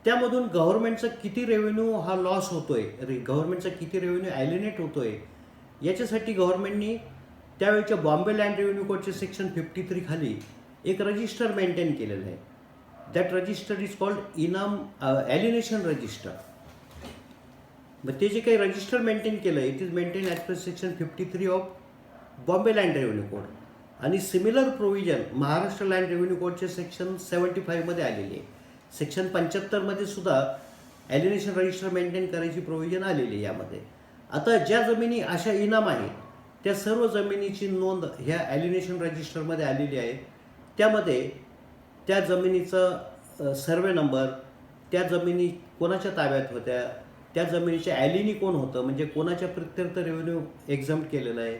त्यामधून गव्हर्नमेंटचा किती रेव्हेन्यू हा लॉस होतोय, गव्हर्नमेंटचा किती रेव्हेन्यू ॲलिनेट होतोय, याच्यासाठी गव्हर्नमेंटनी त्यावेळेच्या बॉम्बे लँड रेव्हेन्यू कोडच्या सेक्शन 53 खाली एक रजिस्टर मेंटेन केलेलं आहे. दॅट रजिस्टर इज कॉल्ड इनाम ॲलिनेशन रजिस्टर. मग ते जे काही रजिस्टर मेंटेन केलं it is maintain as per section 53 of Bombay land revenue code. आणि similar provision Maharashtra land revenue कोडचे सेक्शन 75 मध्ये आलेली आहे. सेक्शन 75 मध्ये सुद्धा ॲलिनेशन रजिस्टर मेंटेन करायची प्रोव्हिजन आलेली आहे यामध्ये. आता ज्या जमिनी अशा इनाम आहेत त्या सर्व जमिनीची नोंद ह्या ॲलिनेशन रजिस्टरमध्ये आलेली आहे. त्यामध्ये त्या जमिनीचा सर्वे नंबर, त्या जमिनी कोणाच्या ताब्यात होत्या, त्या जमिनीच्या ॲलिनी कोण होतं, म्हणजे कोणाच्या प्रित्यर्थ रेव्हेन्यू एक्झम्प्ट केलेलं आहे,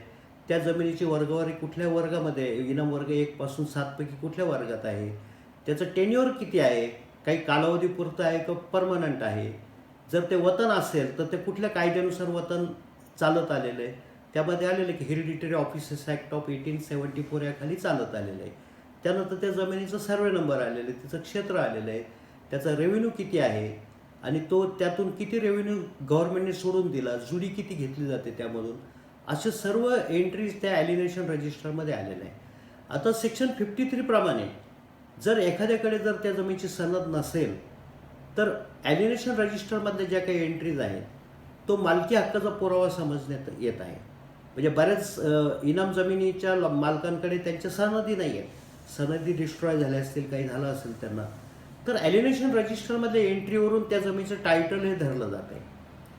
त्या जमिनीची वर्गवारी कुठल्या वर्गामध्ये, इनाम वर्ग 1 पासून 7 पैकी कुठल्या वर्गात आहे, त्याचं टेन्युअर किती आहे, काही कालावधीपुरतं आहे का परमनंट आहे, जर ते वतन असेल तर ते कुठल्या कायद्यानुसार वतन चालत आलेलं आहे. त्यामध्ये आलेलं आहे की हेरिडिटरी ऑफिसर्स ॲक्ट ऑफ 1874 याखाली चालत आलेलं आहे. त्यानंतर त्या जमिनीचा सर्वे नंबर आलेला आहे, तिचं क्षेत्र आलेलं आहे, त्याचा रेव्हेन्यू किती आहे आणि तो त्यातून किती रेव्हेन्यू गव्हर्नमेंटने सोडून दिला, जुडी किती घेतली जाते त्यामधून, असे सर्व एंट्रीज त्या ॲलिनेशन रजिस्टरमध्ये आलेल्या आहे. आता सेक्शन 53 प्रमाणे जर एखाद्याकडे जर त्या जमिनीची सनद नसेल तर ॲलिनेशन रजिस्टरमधल्या ज्या काही एंट्रीज आहेत तो मालकी हक्काचा पुरावा समजण्यात येत आहे. म्हणजे बऱ्याच इनाम जमिनीच्या मालकांकडे त्यांच्या सनदी नाही आहेत, सनदी डिस्ट्रॉय झाल्या असतील, काही झालं असेल त्यांना, तर ॲलिनेशन रजिस्टरमधल्या एंट्रीवरून त्या जमिनीचं टायटल हे धरलं जात आहे.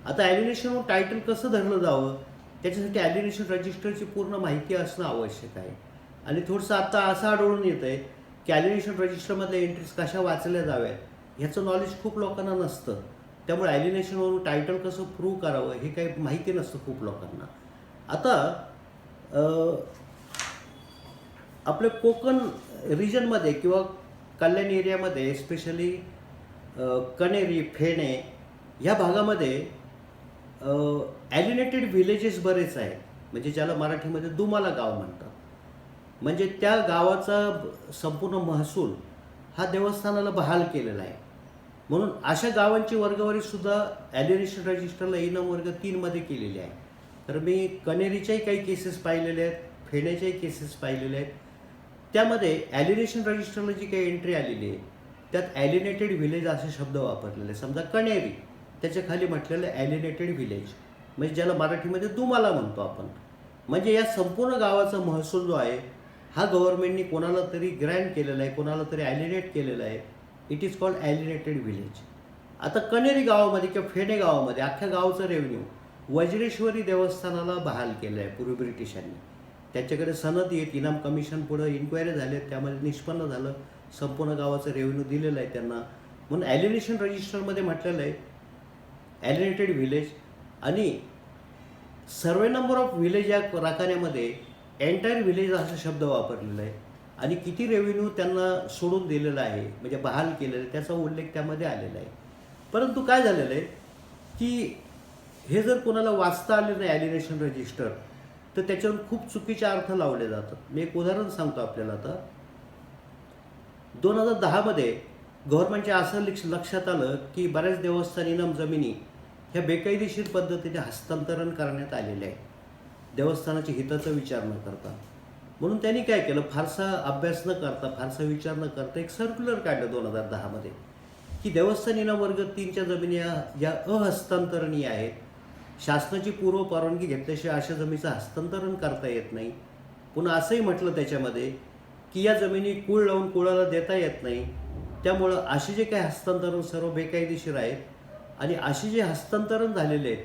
आता ॲलिनेशनवर टायटल कसं धरलं जावं त्याच्यासाठी ॲलिनेशन रजिस्टरची पूर्ण माहिती असणं आवश्यक आहे. आणि थोडंसं आता असं आढळून येतं आहे की ॲलिनेशन रजिस्टरमधल्या एंट्रीज कशा वाचल्या जाव्यात ह्याचं नॉलेज खूप लोकांना नसतं. त्यामुळे ॲलिनेशनवरून टायटल कसं प्रूव्ह करावं हे काही माहिती नसतं खूप लोकांना. आता आपल्या कोकण रिजनमध्ये किंवा कल्याण एरियामध्ये एस्पेशली कणेरी, फेणे ह्या भागामध्ये ॲलिनेटेड व्हिलेजेस बरेच आहेत, म्हणजे ज्याला मराठीमध्ये दुमाला गाव म्हणतात. म्हणजे त्या गावाचा संपूर्ण महसूल हा देवस्थानाला बहाल केलेला आहे. म्हणून अशा गावांची वर्गवारीसुद्धा ॲलिनेशन रजिस्टरला इनाम वर्ग 3 केलेली आहे. तर मी कणेरीच्याही काही केसेस पाहिलेल्या आहेत, फेण्याच्याही केसेस पाहिलेल्या आहेत. त्यामध्ये ॲलिनेशन रजिस्टरला जी काही एंट्री आलेली आहे त्यात ॲलिनेटेड व्हिलेज असे शब्द वापरलेले. समजा कणेरी, त्याच्या खाली म्हटलेलं ॲलिनेटेड व्हिलेज, म्हणजे ज्याला मराठीमध्ये दुमाला म्हणतो आपण. म्हणजे या संपूर्ण गावाचा महसूल जो आहे हा गव्हर्नमेंटनी कोणाला तरी ग्रँट केलेला आहे, कोणाला तरी ॲलिनेट केलेला आहे. It is called alienated village. आता कणेरी गावामध्ये किंवा फेणे गावामध्ये अख्ख्या गावचं रेव्हेन्यू वज्रेश्वरी देवस्थानाला बहाल केलं आहे पूर्वी ब्रिटिशांनी. त्याच्याकडे सनदी आहेत, इनाम कमिशन पुढं इन्क्वायरी झाले, त्यामध्ये निष्पन्न झालं, संपूर्ण गावाचं रेव्हेन्यू दिलेलं आहे त्यांना. म्हणून ॲलिनेशन रजिस्टरमध्ये म्हटलेलं आहे ॲलिनेटेड व्हिलेज. आणि सर्वे नंबर ऑफ व्हिलेज या राखाण्यामध्ये एंटायर व्हिलेज असा शब्द वापरलेला आहे. आणि किती रेव्हेन्यू त्यांना सोडून दिलेला आहे, म्हणजे बहाल केलेलं आहे, त्याचा उल्लेख त्यामध्ये आलेला आहे. परंतु काय झालेलं आहे की हे जर कोणाला वाचता आलं नाही ॲलिनेशन रजिस्टर तर त्याच्यावर खूप चुकीचे अर्थ लावले जातात. मी एक उदाहरण सांगतो आपल्याला. आता 2010 गव्हर्नमेंटच्या असं लक्षात आलं की बऱ्याच देवस्थान इनाम जमिनी ह्या बेकायदेशीर पद्धतीने हस्तांतरण करण्यात आलेल्या आहे, देवस्थानाच्या हिताचा विचार न करता. म्हणून त्यांनी काय केलं, फारसा अभ्यास न करता, फारसा विचार न करता एक सर्क्युलर काढलं 2010 की देवस्थान इनाम वर्ग 3च्या जमिनी या अहस्तांतरणीय आहेत. शासनाची पूर्व परवानगी घेतल्याशिवाय अशा जमिनीचं हस्तांतरण करता येत नाही. पुन्हा असंही म्हटलं त्याच्यामध्ये की या जमिनी कूळ लावून कुळाला देता येत नाही. त्यामुळं असे जे काही हस्तांतरण सर्व बेकायदेशीर आहेत. आणि असे जे हस्तांतरण झालेले आहेत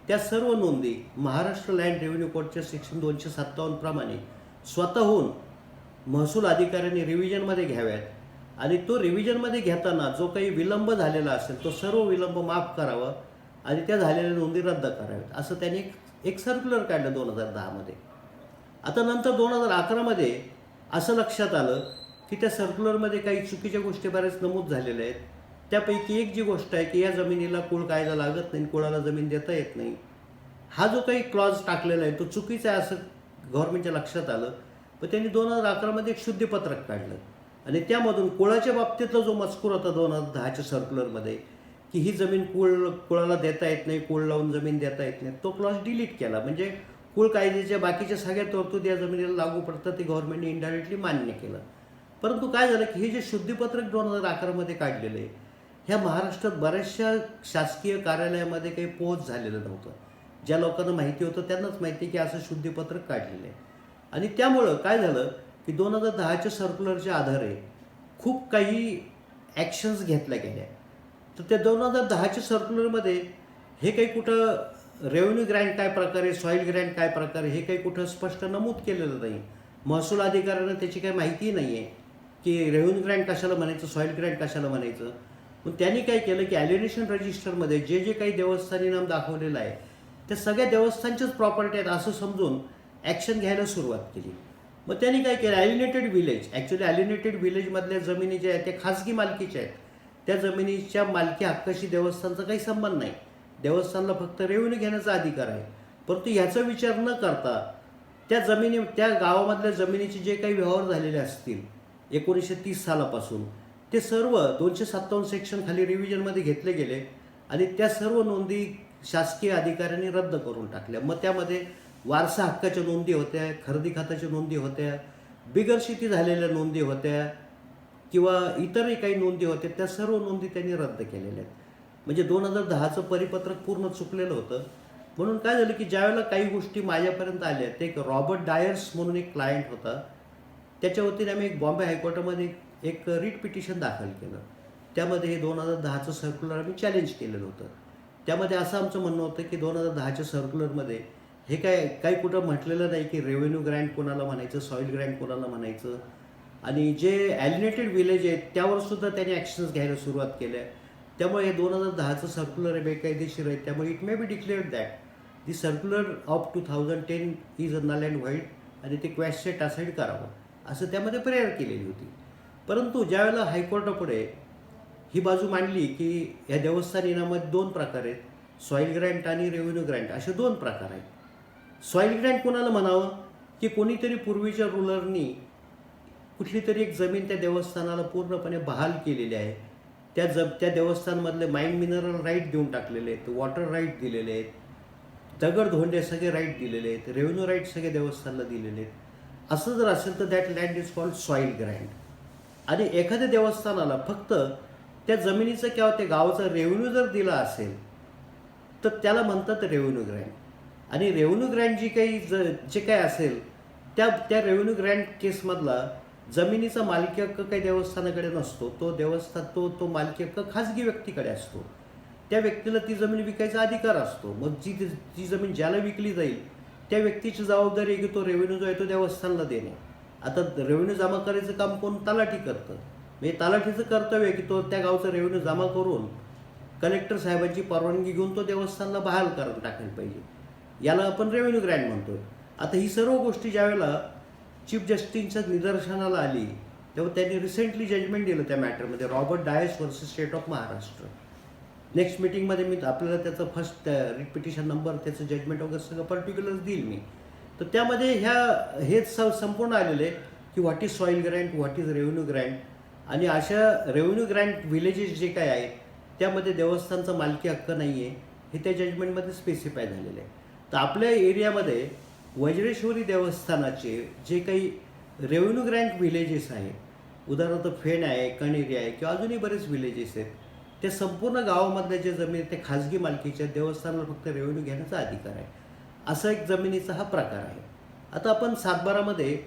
त्या सर्व नोंदी महाराष्ट्र लँड रेव्हेन्यू कोडच्या सेक्शन 257 प्रमाणे स्वतःहून महसूल अधिकाऱ्यांनी रिव्हिजनमध्ये घ्याव्यात. आणि तो रिव्हिजनमध्ये घेताना जो काही विलंब झालेला असेल तो सर्व विलंब माफ करावा आणि त्या झालेल्या नोंदी रद्द कराव्यात, असं त्यांनी एक सर्क्युलर काढलं 2010. आता नंतर 2011 असं लक्षात आलं की त्या सर्क्युलरमध्ये काही चुकीच्या गोष्टी बऱ्याच नमूद झालेल्या आहेत. त्यापैकी एक जी गोष्ट आहे की या जमिनीला कुळ कायदा लागत नाही, कुळाला जमीन देता येत नाही, हा जो काही क्लॉज टाकलेला आहे तो चुकीचा आहे असं गव्हर्नमेंटच्या लक्षात आलं. पण त्यांनी 2011 एक शुद्धीपत्रक काढलं आणि त्यामधून कुळाच्या बाबतीतला जो मजकूर होता 2010च्या सर्क्युलरमध्ये की ही जमीन कुळाला देता येत नाही, कुळ लावून जमीन देता येत नाही, तो क्लॉज डिलीट केला. म्हणजे कुळ कायद्याच्या बाकीच्या सगळ्या तरतुदी या जमिनीला लागू पडतात ते गव्हर्नमेंटने इनडायरेक्टली मान्य केलं. परंतु काय झालं की हे जे शुद्धीपत्रक 2011 काढलेलं आहे ह्या महाराष्ट्रात बऱ्याचशा शासकीय कार्यालयामध्ये काही पोहोच झालेलं नव्हतं. ज्या लोकांना माहिती होतं त्यांनाच माहिती की असं शुद्धीपत्रक काढलेलं आहे. आणि त्यामुळं काय झालं की 2010च्या सर्क्युलरच्या आधारे खूप काही ॲक्शन्स घेतल्या गेल्या. तर त्या 2010च्या सर्क्युलरमध्ये हे काही कुठं रेव्हेन्यू ग्रँट काय प्रकारे, सॉईल ग्रँट काय प्रकारे हे काही कुठं स्पष्ट नमूद केलेलं नाही. महसूल अधिकाऱ्यांना त्याची काही माहिती नाही आहे. की रेव्हेन्यू ग्रँट कशाला म्हणायचं, सॉईल ग्रँट कशाला म्हणायचं. मग त्यांनी काय केलं की ॲलिनेशन रजिस्टरमध्ये जे जे काही देवस्थानी नाम दाखवलेलं आहे त्या सगळ्या देवस्थानच्याच प्रॉपर्टी आहेत असं समजून ॲक्शन घ्यायला सुरुवात केली. मग त्यांनी काय केलं, ॲलिनेटेड विलेज, ॲक्च्युली ॲलिनेटेड विलेजमधल्या जमिनी ज्या आहेत त्या खाजगी मालकीच्या आहेत. त्या जमिनीच्या मालकी हक्काशी देवस्थानचा काही संबंध नाही. देवस्थानला फक्त रेव्हेन्यू घेण्याचा अधिकार आहे. परंतु ह्याचा विचार न करता त्या जमिनी, त्या गावामधल्या जमिनीचे जे काही व्यवहार झालेले असतील 1930 सालापासून ते सर्व 257 सेक्शन खाली रिव्हिजनमध्ये घेतले गेले आणि त्या सर्व नोंदी शासकीय अधिकाऱ्यांनी रद्द करून टाकल्या. मग त्यामध्ये वारसा हक्काच्या नोंदी होत्या, खरेदी खात्याच्या नोंदी होत्या, बिगरशिती झालेल्या नोंदी होत्या किंवा इतरही काही नोंदी होत्या, त्या सर्व नोंदी त्यांनी रद्द केलेल्या आहेत. म्हणजे 2010चं परिपत्रक पूर्ण चुकलेलं होतं. म्हणून काय झालं की ज्यावेळेला काही गोष्टी माझ्यापर्यंत आल्या, ते एक रॉबर्ट डायर्स म्हणून एक क्लायंट होता, त्याच्या वतीने आम्ही एक बॉम्बे हायकोर्टामध्ये एक रिट पिटिशन दाखल केलं. त्यामध्ये हे 2010चं सर्क्युलर आम्ही चॅलेंज केलेलं होतं. त्यामध्ये असं आमचं म्हणणं होतं की 2010च्या सर्क्युलरमध्ये हे काही कुठं म्हटलेलं नाही की रेव्हेन्यू ग्रँट कोणाला म्हणायचं, सॉईल ग्रँट कोणाला म्हणायचं. आणि जे ॲलिनेटेड विलेज आहेत त्यावर सुद्धा त्यांनी ॲक्शन्स घ्यायला सुरुवात केल्या. त्यामुळे हे 2010चं सर्क्युलर हे बेकायदेशीर आहे. त्यामुळे it may be declared that the circular of 2010 is a null and void आणि ते क्वॅशेट असाईड करावं असं त्यामध्ये प्रेयर केलेली होती. परंतु ज्यावेळेला हायकोर्टापुढे ही बाजू मांडली की या देवस्थान इनामात 2 प्रकार आहेत, सॉईल ग्रँट आणि रेव्हेन्यू ग्रँट असे 2 प्रकार आहेत. सॉईल ग्रँट कोणाला म्हणावं की कोणीतरी पूर्वीच्या रूलरनी कुठली तरी एक जमीन त्या देवस्थानाला पूर्णपणे बहाल केलेली आहे. त्या देवस्थानमधले माइन मिनरल राईट देऊन टाकलेले आहेत, वॉटर राईट दिलेले आहेत, दगड धोंडे सगळे राईट दिलेले आहेत, रेव्हेन्यू राईट सगळे देवस्थानला दिलेले आहेत. असं जर असेल तर that land is called soil Grant. आणि एखाद्या देवस्थानाला फक्त त्या जमिनीचं किंवा त्या गावाचा रेव्हेन्यू जर दिला असेल तर त्याला म्हणतात रेव्हेन्यू ग्रँट. आणि रेव्हेन्यू ग्रँट जी काही जे काय असेल त्या रेव्हेन्यू ग्रँट केसमधला जमिनीचा मालकी हक्क काही देवस्थानाकडे नसतो. तो देवस्थान तो मालकी हक्क खाजगी व्यक्तीकडे असतो. त्या व्यक्तीला ती जमीन विकायचा अधिकार असतो. मग जी जमीन ज्याला विकली जाईल त्या व्यक्तीची जबाबदारी आहे की तो रेव्हेन्यू जो आहे तो देवस्थानला देणे. आता रेव्हेन्यू जमा करायचं काम कोण? तलाठी करतं. म्हणजे तलाठीचं कर्तव्य आहे की तो त्या गावचा रेव्हेन्यू जमा करून कलेक्टर साहेबांची परवानगी घेऊन तो देवस्थानला बहाल करून टाकायला पाहिजे. याला आपण रेव्हेन्यू ग्रँट म्हणतो. आता ही सर्व गोष्टी ज्यावेळेला चीफ जस्टिसच्या निदर्शनाला आली तेव्हा त्यांनी रिसेंटली जजमेंट दिलं त्या मॅटरमध्ये, Robert Dias versus state of Maharashtra. Next मीटिंगमध्ये मी आपल्याला त्याचं फर्स्ट रिट पिटिशन नंबर, त्याचं जजमेंट वगैरे सगळं पर्टिक्युलर्स देईल मी. तर त्यामध्ये हेच संपूर्ण आलेले की what is soil Grant, what is revenue Grant. आणि अशा रेव्हेन्यू ग्रँट विलेजेस जे काय आहेत त्यामध्ये देवस्थानचा मालकी हक्क नाही आहे हे त्या जजमेंटमध्ये स्पेसिफाय झालेलं आहे. तर आपल्या एरियामध्ये वज्रेश्वरी देवस्थानाचे जे काही रेव्हेन्यू ग्रँट विलेजेस आहेत, उदाहरणार्थ फेण आहे, कणेरी आहे किंवा अजूनही बरेच विलेजेस आहेत, त्या संपूर्ण गावामधल्या जे जमीन ते खाजगी मालकीच्या देवस्थानाला फक्त रेव्हेन्यू घेण्याचा अधिकार आहे. असा एक जमिनीचा हा प्रकार आहे. आता आपण सातबारामध्ये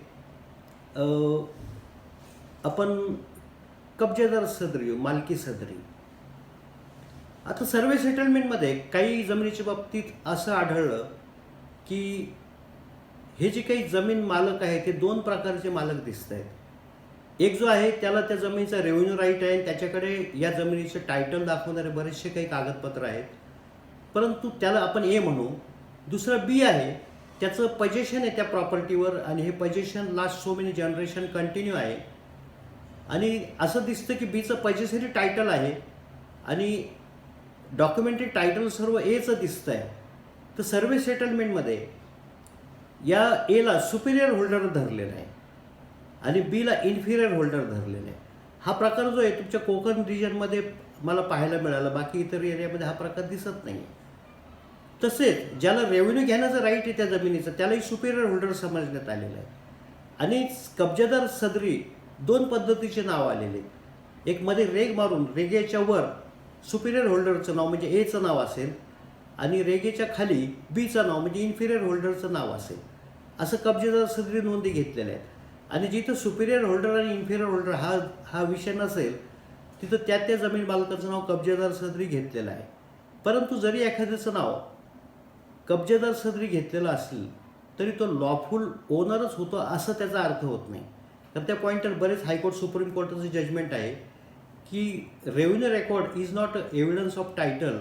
आपण कब्जेदार सदरी, मालकी सदरी. आता सर्वे सेटलमेंटमध्ये काही जमिनीच्या बाबतीत असं आढळलं की हे जे काही जमीन मालक आहे ते 2 प्रकारचे मालक दिसत आहेत. एक जो आहे त्याला त्या जमिनीचा रेव्हेन्यू राईट आहे, त्याच्याकडे या जमिनीचे टायटल दाखवणारे बरेचसे काही कागदपत्र आहेत, परंतु त्याला आपण ए म्हणू. दुसरं बी आहे, त्याचं पजेशन आहे त्या प्रॉपर्टीवर आणि हे possession last so many generation continue आहे. आणि असं दिसतं की बीचं पजेसरी टायटल आहे आणि डॉक्युमेंटरी टायटल सर्व एचं दिसतं आहे. तर सर्वे सेटलमेंटमध्ये या एला सुपिरियर होल्डर धरलेला आहे आणि बीला इन्फिरियर होल्डर धरलेला आहे. हा प्रकार जो आहे तुमच्या कोकण रिजनमध्ये मला पाहायला मिळाला, बाकी इतर एरियामध्ये हा प्रकार दिसत नाही. तसेच ज्याला रेव्हेन्यू घेण्याचं राईट आहे त्या जमिनीचं त्यालाही सुपिरियर होल्डर समजण्यात आलेलं आहे. आणि कब्जेदार सदरी 2 पद्धतीचे नाव आलेले आहेत. एक मध्ये रेग मारून रेगेच्या वर सुपिरियर होल्डरचं नाव म्हणजे एचं नाव असेल आणि रेगेच्या खाली बीचं नाव म्हणजे इन्फिरियर होल्डरचं नाव असेल. असं कब्जेदार सदरी नोंदी घेतलेल्या आहेत. आणि जिथं सुपिरियर होल्डर आणि इन्फिरियर होल्डर हा विषय नसेल तिथं त्या जमीन मालकाचं नाव कब्जेदार सदरी घेतलेलं आहे. परंतु जरी एखाद्याचं नाव कब्जेदार सदरी घेतलेलं असेल तरी तो लॉफुल ओनरच होतो असं त्याचा अर्थ होत नाही. तर त्या पॉईंटवर बरेच हायकोर्ट सुप्रीम कोर्टाचं जजमेंट आहे की revenue record is not evidence of title,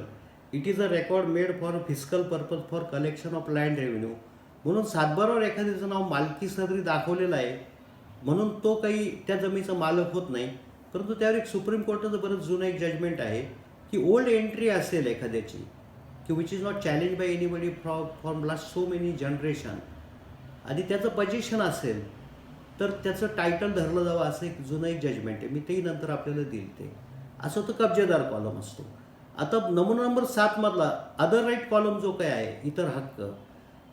it is a record made for physical purpose for collection of land revenue. म्हणून सातबारावर एखाद्याचं नाव मालकी सदरी दाखवलेलं आहे म्हणून तो काही त्या जमिनीचा मालक होत नाही. परंतु त्यावर एक सुप्रीम कोर्टाचं बरंच जुनं एक जजमेंट आहे की ओल्ड एंट्री असेल एखाद्याची की which is not challenge bye anybody from last so many generation, आणि त्याचं पोझिशन असेल तर त्याचं टायटल धरलं जावं असं एक जुनं एक जजमेंट आहे. मी तेही नंतर आपल्याला देईल. ते असं तो कब्जेदार कॉलम असतो. आता नमुना नंबर 7 मधला अदर राईट कॉलम जो काय आहे, इतर हक्क,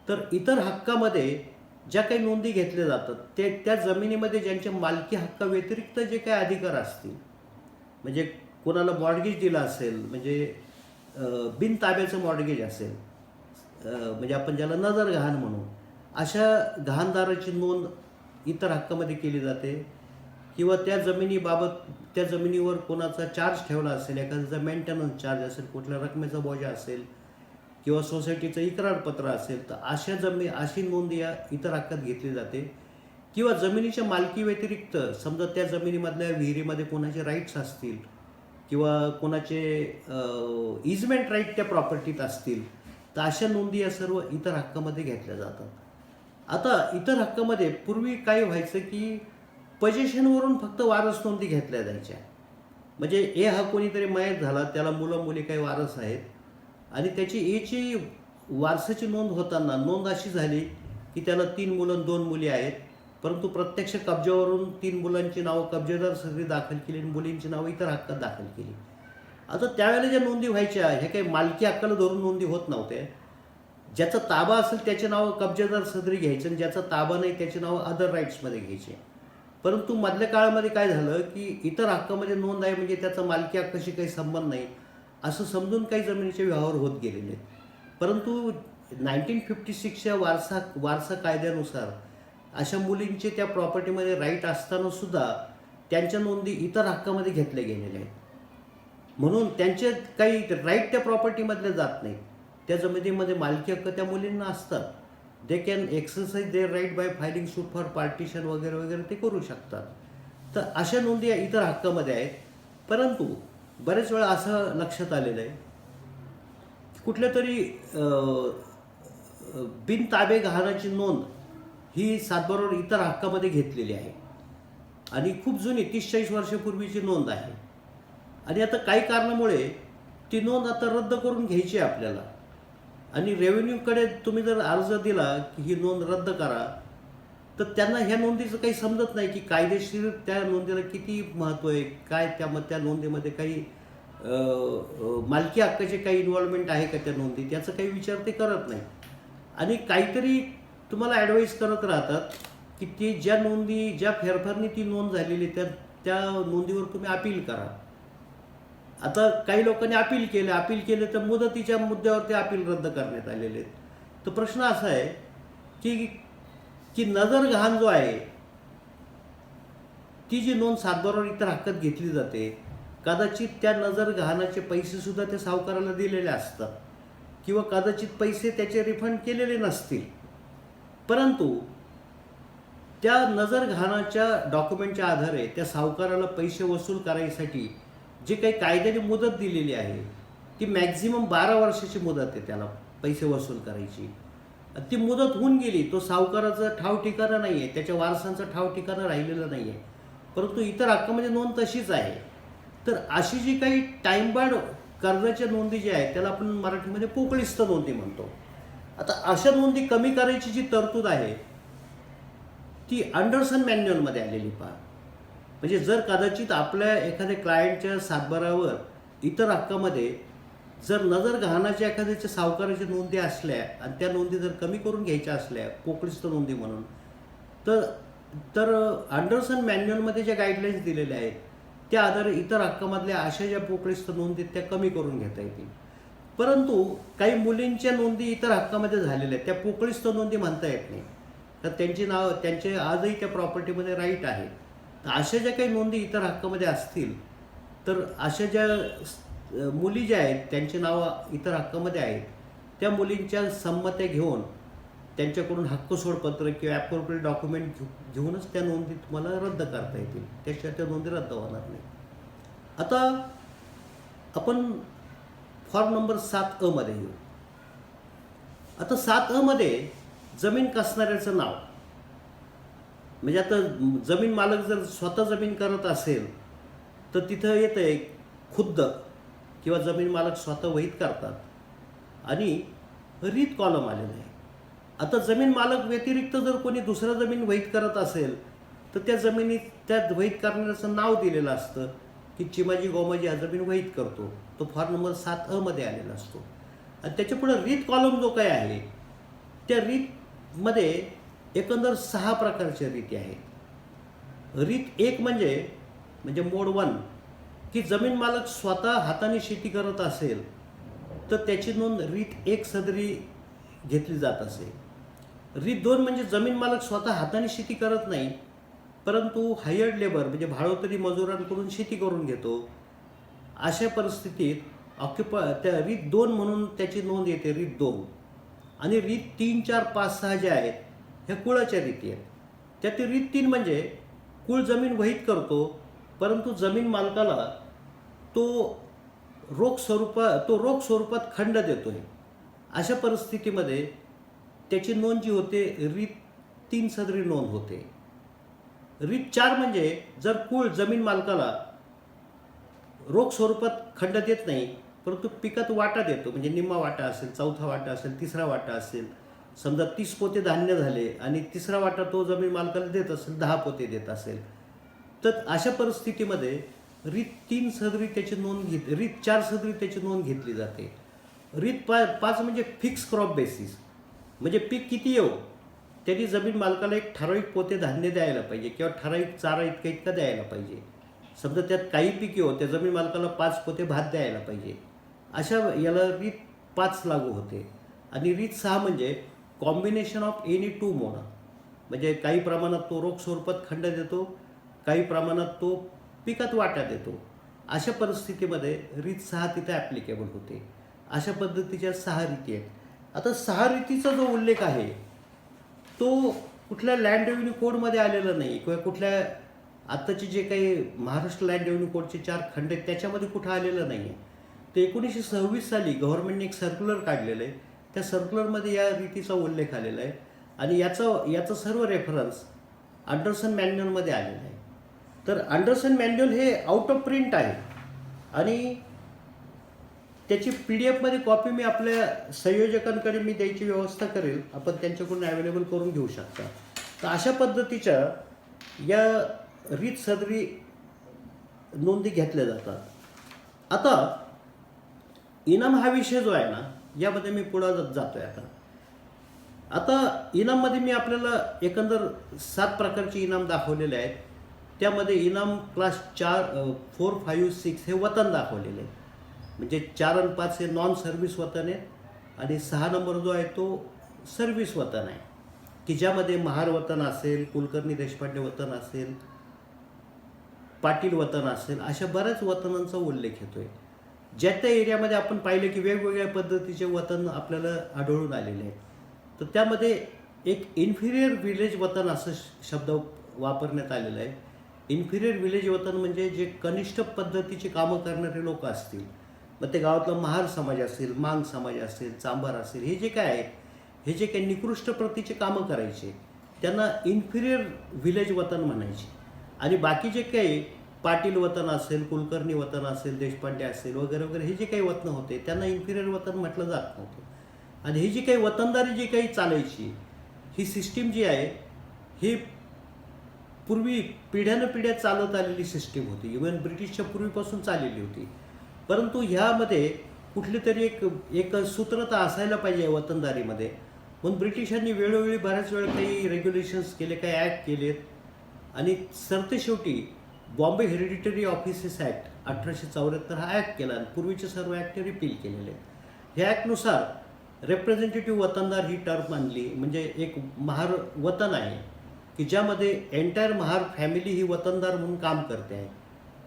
तर इतर हक्कामध्ये ज्या काही नोंदी घेतल्या जातात ते त्या जमिनीमध्ये ज्यांच्या मालकी हक्का व्यतिरिक्त जे काही अधिकार असतील, म्हणजे कोणाला मॉर्गेज दिला असेल, म्हणजे बिनताब्याचं मॉर्गेज असेल, म्हणजे आपण ज्याला नजर गहाण म्हणू, अशा गहाणदाराची नोंद इतर हक्कामध्ये केली जाते. किंवा त्या जमिनीबाबत त्या जमिनीवर कोणाचा चार्ज ठेवला असेल, एखाद्याचा मेंटेनन्स चार्ज असेल, कुठल्या रकमेचा बोजा असेल किंवा सोसायटीचं इकरारपत्र असेल, तर अशी नोंद या इतर हक्कात घेतली जाते. किंवा जमिनीच्या मालकी व्यतिरिक्त समजा त्या जमिनीमधल्या विहिरीमध्ये कोणाचे राईट्स असतील किंवा कोणाचे इजमेंट राईट त्या प्रॉपर्टीत असतील, तर अशा नोंदी या सर्व इतर हक्कामध्ये घेतल्या जातात. आता इतर हक्कामध्ये पूर्वी काय व्हायचं की पोझिशनवरून फक्त वारस नोंदी घेतल्या जायच्या. म्हणजे हा कोणीतरी मयत झाला, त्याला मुलं मुली काही वारस आहेत आणि त्याची एची वारसाची नोंद होताना नोंद अशी झाली की त्याला 3 मुलं 2 मुली आहेत, परंतु प्रत्यक्ष कब्जावरून 3 मुलांची नावं कब्जेदार सगळी दाखल केली आणि मुलींची नावं इतर हक्कात दाखल केली. आता त्यावेळेला ज्या नोंदी व्हायच्या ह्या काही मालकी हक्काला धरून नोंदी होत नव्हत्या. ज्याचा ताबा असेल त्याचे नाव कब्जेदार सदरी घ्यायचे आणि ज्याचा ताबा नाही त्याचे नाव अदर राईट्समध्ये घ्यायचे. परंतु मधल्या काळामध्ये काय झालं की इतर हक्कामध्ये नोंद आहे म्हणजे त्याचा मालकी हक्काशी काही संबंध नाही असं समजून काही जमिनीचे व्यवहार होत गेलेले आहेत. परंतु 1956च्या वारसा कायद्यानुसार अशा मुलींचे त्या प्रॉपर्टीमध्ये राईट असताना सुद्धा त्यांच्या नोंदी इतर हक्कामध्ये घेतल्या गेलेल्या आहेत. म्हणून त्यांचे काही राईट त्या प्रॉपर्टीमधले जात नाहीत. त्या जमिनीमध्ये मालकी हक्क त्या मुलींना असतात. They can exercise their right by filing suit for partition वगैरे वगैरे ते करू शकतात. तर अशा नोंदी इतर हक्कामध्ये आहेत. परंतु बरेच वेळा असं लक्षात आलेलं आहे कुठल्या तरी बिनताबे गहाणाची नोंद ही सातबारावर इतर हक्कामध्ये घेतलेली आहे आणि खूप जुनी 30-40 वर्षापूर्वीची नोंद आहे. आणि आता काही कारणामुळे ती नोंद आता रद्द करून घ्यायची आहे आपल्याला. आणि रेव्हेन्यूकडे तुम्ही जर अर्ज दिला की ही नोंद रद्द करा, तर त्यांना ह्या नोंदीचं काही समजत नाही की कायदेशीर त्या नोंदीला किती महत्त्व आहे, काय त्या नोंदीमध्ये काही मालकी हक्काचे काही इन्व्हॉल्वमेंट आहे का त्या नोंदीत, याचा काही विचार ते करत नाही. आणि काहीतरी तुम्हाला ॲडवाईस करत राहतात की ते ज्या फेरफारनी ती नोंद झालेली त्या नोंदीवर तुम्ही अपील करा. आता काही लोकांनी अपील केले तर मुदतीच्या मुद्द्यावर ते अपील रद्द करण्यात आलेले आहेत. तर प्रश्न असा आहे की नजर गहाण जो आहे ती जी नोंद सातबारावर इतर हक्कात घेतली जाते, कदाचित त्या नजर गहाणाचे पैसे सुद्धा त्या सावकाराला दिलेले असतात किंवा कदाचित पैसे त्याचे रिफंड केलेले नसतील. परंतु त्या नजर गहाणाच्या डॉक्युमेंटच्या आधारे त्या सावकाराला पैसे वसूल करायसाठी जे काही कायद्याने मुदत दिलेली आहे ती मॅक्झिमम 12 वर्षाची मुदत आहे त्याला पैसे वसूल करायची. ती मुदत होऊन गेली, तो सावकाराचं ठाव ठिकाणं नाही आहे, त्याच्या वारसांचं ठाव ठिकाणं राहिलेलं नाही आहे, परंतु इतर हक्कामध्ये नोंद तशीच आहे. तर अशी जी काही टाईमबार्ड कर्जाच्या नोंदी ज्या आहेत त्याला आपण मराठीमध्ये पोकळीस्थ नोंदी म्हणतो. आता अशा नोंदी कमी करायची जी तरतूद आहे ती अँडरसन मॅन्युअलमध्ये आलेली पहा. म्हणजे जर कदाचित आपल्या एखाद्या क्लायंटच्या सातबारावर इतर हक्कामध्ये जर नजर गहाणाच्या एखाद्याच्या सावकाराच्या नोंदी असल्या आणि त्या नोंदी जर कमी करून घ्यायच्या असल्या पोकळीस्थ नोंदी म्हणून, तर अँडरसन मॅन्युअलमध्ये ज्या गाईडलाईन्स दिलेल्या आहेत त्या आधारे इतर हक्कामधल्या अशा ज्या पोकळीस्थ नोंदी त्या कमी करून घेता येतील. परंतु काही मुलींच्या नोंदी इतर हक्कामध्ये झालेल्या आहेत, त्या पोकळीस्थ नोंदी म्हणता येत नाही, तर त्यांचे आजही त्या प्रॉपर्टीमध्ये राईट आहे. तर अशा ज्या काही नोंदी इतर हक्कामध्ये असतील तर अशा ज्या मुली ज्या आहेत त्यांची नावं इतर हक्कामध्ये आहेत त्या मुलींच्या संमत्या घेऊन त्यांच्याकडून हक्क सोडपत्र किंवा ॲप्रोप्रिएट डॉक्युमेंट घेऊनच त्या नोंदी तुम्हाला रद्द करता येतील, त्याशिवाय त्या नोंदी रद्द होणार नाही. आता आपण फॉर्म नंबर 7 मध्ये येऊ. आता 7 मध्ये जमीन कसणाऱ्याचं नाव, म्हणजे आता जमीन मालक जर स्वतः जमीन करत असेल तर तिथं येतं आहे खुद्द किंवा जमीन मालक स्वतः वहीत करतात आणि रीत कॉलम आलेलं आहे. आता जमीन मालक व्यतिरिक्त जर कोणी दुसरा जमीन वहीत करत असेल तर त्या जमिनीत त्या वहीत करणाऱ्याचं नाव दिलेलं असतं की चिमाजी गोमाजी हा जमीन वहीत करतो, तो फॉर्म नंबर 7 मध्ये आलेला असतो. आणि त्याच्यापुढे रीत कॉलम जो काय आहे त्या रीतमध्ये एकंदर 6 प्रकारच्या रीती आहेत. रीत 1 म्हणजे मोड 1 की जमीन मालक स्वतः हाताने शेती करत असेल तर त्याची नोंद रीत 1 सदरी घेतली जात असे. रीत 2 म्हणजे जमीन मालक स्वतः हाताने शेती करत नाही परंतु हायर्ड लेबर म्हणजे भाडोतरी मजुरांकडून शेती करून घेतो. अशा परिस्थितीत त्या रीत 2 म्हणून त्याची नोंद येते, रीत 2. आणि रीत 3, 4, 5, 6 ज्या आहेत ह्या कुळाच्या रीती आहेत. त्यातील रीत 3 म्हणजे कुळ जमीन वहीत करतो परंतु जमीन मालकाला तो रोख स्वरूपात खंड देतोय. अशा परिस्थितीमध्ये त्याची नोंद जी होते रीत 3 सदरी नोंद होते. रीत 4 म्हणजे जर कुळ जमीन मालकाला रोख स्वरूपात खंड देत नाही परंतु पिकात वाटा देतो, म्हणजे निम्मा वाटा असेल, चौथा वाटा असेल, तिसरा वाटा असेल. समजा 30 पोते धान्य झाले आणि तिसरा वाटा तो जमीन मालकाला देत असेल, 10 पोते देत असेल, तर अशा परिस्थितीमध्ये रीत 3 सदरी त्याची नोंद रीत 4 सदरी त्याची नोंद घेतली जाते. रीत 5 म्हणजे फिक्स क्रॉप बेसिस, म्हणजे पीक किती येऊ त्यांनी जमीन मालकाला एक ठराविक पोते धान्य द्यायला पाहिजे किंवा ठराविक चारा इतका द्यायला पाहिजे. समजा त्यात काही पीक येऊ त्या जमीन मालकाला 5 पोते भात द्यायला पाहिजे. अशा याला रीत 5 लागू होते. आणि रीत 6 म्हणजे कॉम्बिनेशन ऑफ एनी 2 मोड, म्हणजे काही प्रमाणात तो रोख स्वरूपात खंड देतो, काही प्रमाणात तो पिकात वाटा देतो. अशा परिस्थितीमध्ये रीत 6 तिथे ॲप्लिकेबल होते. अशा पद्धतीच्या 6 रीती आहेत. आता 6 रीतीचा जो उल्लेख आहे तो कुठल्या लँड रेव्हेन्यू कोडमध्ये आलेला नाही किंवा कुठल्या आत्ताचे जे काही महाराष्ट्र लँड रेव्हेन्यू कोडचे 4 खंड आहेत त्याच्यामध्ये कुठं आलेलं नाही आहे. ते 1926 साली गव्हर्नमेंटने एक सर्क्युलर काढलेलं आहे. त्या सर्क्युलरमध्ये या रीतीचा उल्लेख आलेला आहे आणि याचं सर्व रेफरन्स अँडरसन मॅन्युअलमध्ये आलेलं आहे. तर अँडरसन मॅन्युअल हे आउट ऑफ प्रिंट आहे आणि त्याची PDF मध्ये कॉपी मी आपल्या संयोजकांकडे मी द्यायची व्यवस्था करेल, आपण त्यांच्याकडून अवेलेबल करून घेऊ शकता. तर अशा पद्धतीच्या या रीत सदरी नोंदी घेतल्या जातात. आता इनाम हा विषय जो आहे ना यामध्ये मी पुढं जातोय. आता इनाममध्ये मी आपल्याला एकंदर 7 प्रकारचे इनाम दाखवलेले आहेत. त्यामध्ये इनाम क्लास 4, 5, 6 हे वतन दाखवलेले आहे, म्हणजे 4 आणि 5 हे नॉन सर्व्हिस वतन आहेत आणि 6 नंबर जो आहे तो सर्व्हिस वतन आहे की ज्यामध्ये महार वतन असेल, कुलकर्णी देशपांडे वतन असेल, पाटील वतन असेल, अशा बऱ्याच वतनांचा उल्लेख येतोय. ज्या त्या एरियामध्ये आपण पाहिलं की वेगवेगळ्या पद्धतीचे वतन आपल्याला आढळून आलेले आहेत. तर त्यामध्ये एक इन्फिरियर विलेज वतन असं शब्द वापरण्यात आलेला आहे. इन्फिरियर विलेज वतन म्हणजे जे कनिष्ठ पद्धतीची कामं करणारे लोक असतील, मग ते गावातला महार समाज असेल, मांग समाज असेल, चांभार असेल, हे जे काय आहेत, हे जे काही निकृष्ट प्रतीचे कामं करायचे त्यांना इन्फिरियर विलेज वतन म्हणायचे. आणि बाकी जे काही पाटील वतन असेल, कुलकर्णी वतन असेल, देशपांडे असेल वगैरे वगैरे हे जे काही वतन होते त्यांना इन्फिरियर वतन म्हटलं जात नव्हतं. आणि ही जी काही वतनदारी जी काही चालायची ही सिस्टीम जी आहे ही पूर्वी पिढ्यानपिढ्या चालत आलेली सिस्टीम होती, इव्हन ब्रिटिशच्या पूर्वीपासून चाललेली होती. परंतु ह्यामध्ये कुठली तरी एक सूत्रता असायला पाहिजे वतनदारीमध्ये, म्हणून ब्रिटिशांनी वेळोवेळी बऱ्याच वेळ काही रेग्युलेशन्स केले, काही ॲक्ट केलेत आणि सरतेशेवटी बॉम्बे हेरिडिटरी ऑफिसेस ॲक्ट 1874 हा ॲक्ट केला आणि पूर्वीचे सर्व ॲक्ट रिपील केलेले आहेत. ह्या ॲक्टनुसार रेप्रेझेंटेटिव्ह वतनदार ही टर्म आणली, म्हणजे एक महार वतन आहे की ज्यामध्ये एंटायर महार फॅमिली ही वतनदार म्हणून काम करते आहे,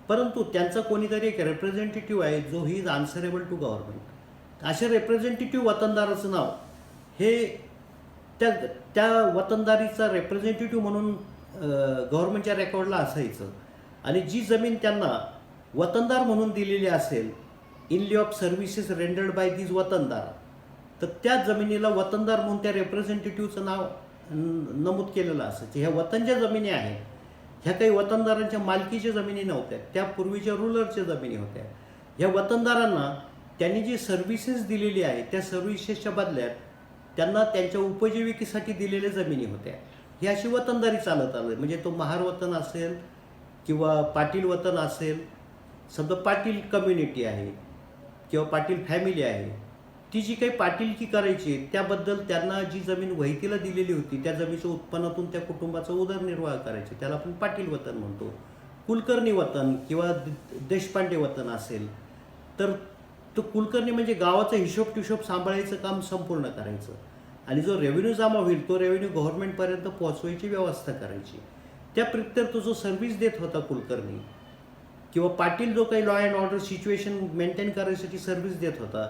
परंतु त्यांचा कोणीतरी एक रेप्रेझेंटेटिव्ह आहे जो he is answerable to government. अशा रेप्रेझेंटेटिव्ह वतनदाराचं नाव हे त्या वतनदारीचा रेप्रेझेंटेटिव्ह म्हणून गव्हर्नमेंटच्या रेकॉर्डला असायचं. आणि जी जमीन त्यांना वतनदार म्हणून दिलेली असेल, in lieu of services rendered by these वतनदार, तर त्या जमिनीला वतनदार म्हणून त्या रिप्रेझेंटेटिव्हचं नाव नमूद केलेलं असायचं. ह्या वतन ज्या जमिनी आहेत ह्या काही वतनदारांच्या मालकीच्या जमिनी नव्हत्या, त्या पूर्वीच्या रुलरच्या जमिनी होत्या. ह्या वतनदारांना त्यांनी जी सर्व्हिसेस दिलेली आहे त्या सर्व्हिसेसच्या बदल्यात त्यांना त्यांच्या उपजीविकेसाठी दिलेल्या जमिनी होत्या. ही अशी वतनदारी चालत आलं. म्हणजे तो महार वतन असेल किंवा पाटील वतन असेल, समजा पाटील कम्युनिटी आहे किंवा पाटील फॅमिली आहे, ती जी काही पाटीलकी करायची त्याबद्दल त्यांना जी जमीन वहितीला दिलेली होती त्या जमिनीच्या उत्पन्नातून त्या कुटुंबाचा उदरनिर्वाह करायचे, त्याला आपण पाटील वतन म्हणतो. कुलकर्णी वतन किंवा देशपांडे वतन असेल तर तो कुलकर्णी म्हणजे गावाचा हिशोब टिशोब सांभाळायचं काम संपूर्ण करायचं आणि जो रेव्हेन्यू जमा होईल तो रेव्हेन्यू गव्हर्नमेंटपर्यंत पोहोचवायची व्यवस्था करायची. त्या प्रित्यर्थ जो सर्व्हिस देत होता कुलकर्णी किंवा पाटील जो काही law and order situation maintain करायसाठी सर्व्हिस देत होता,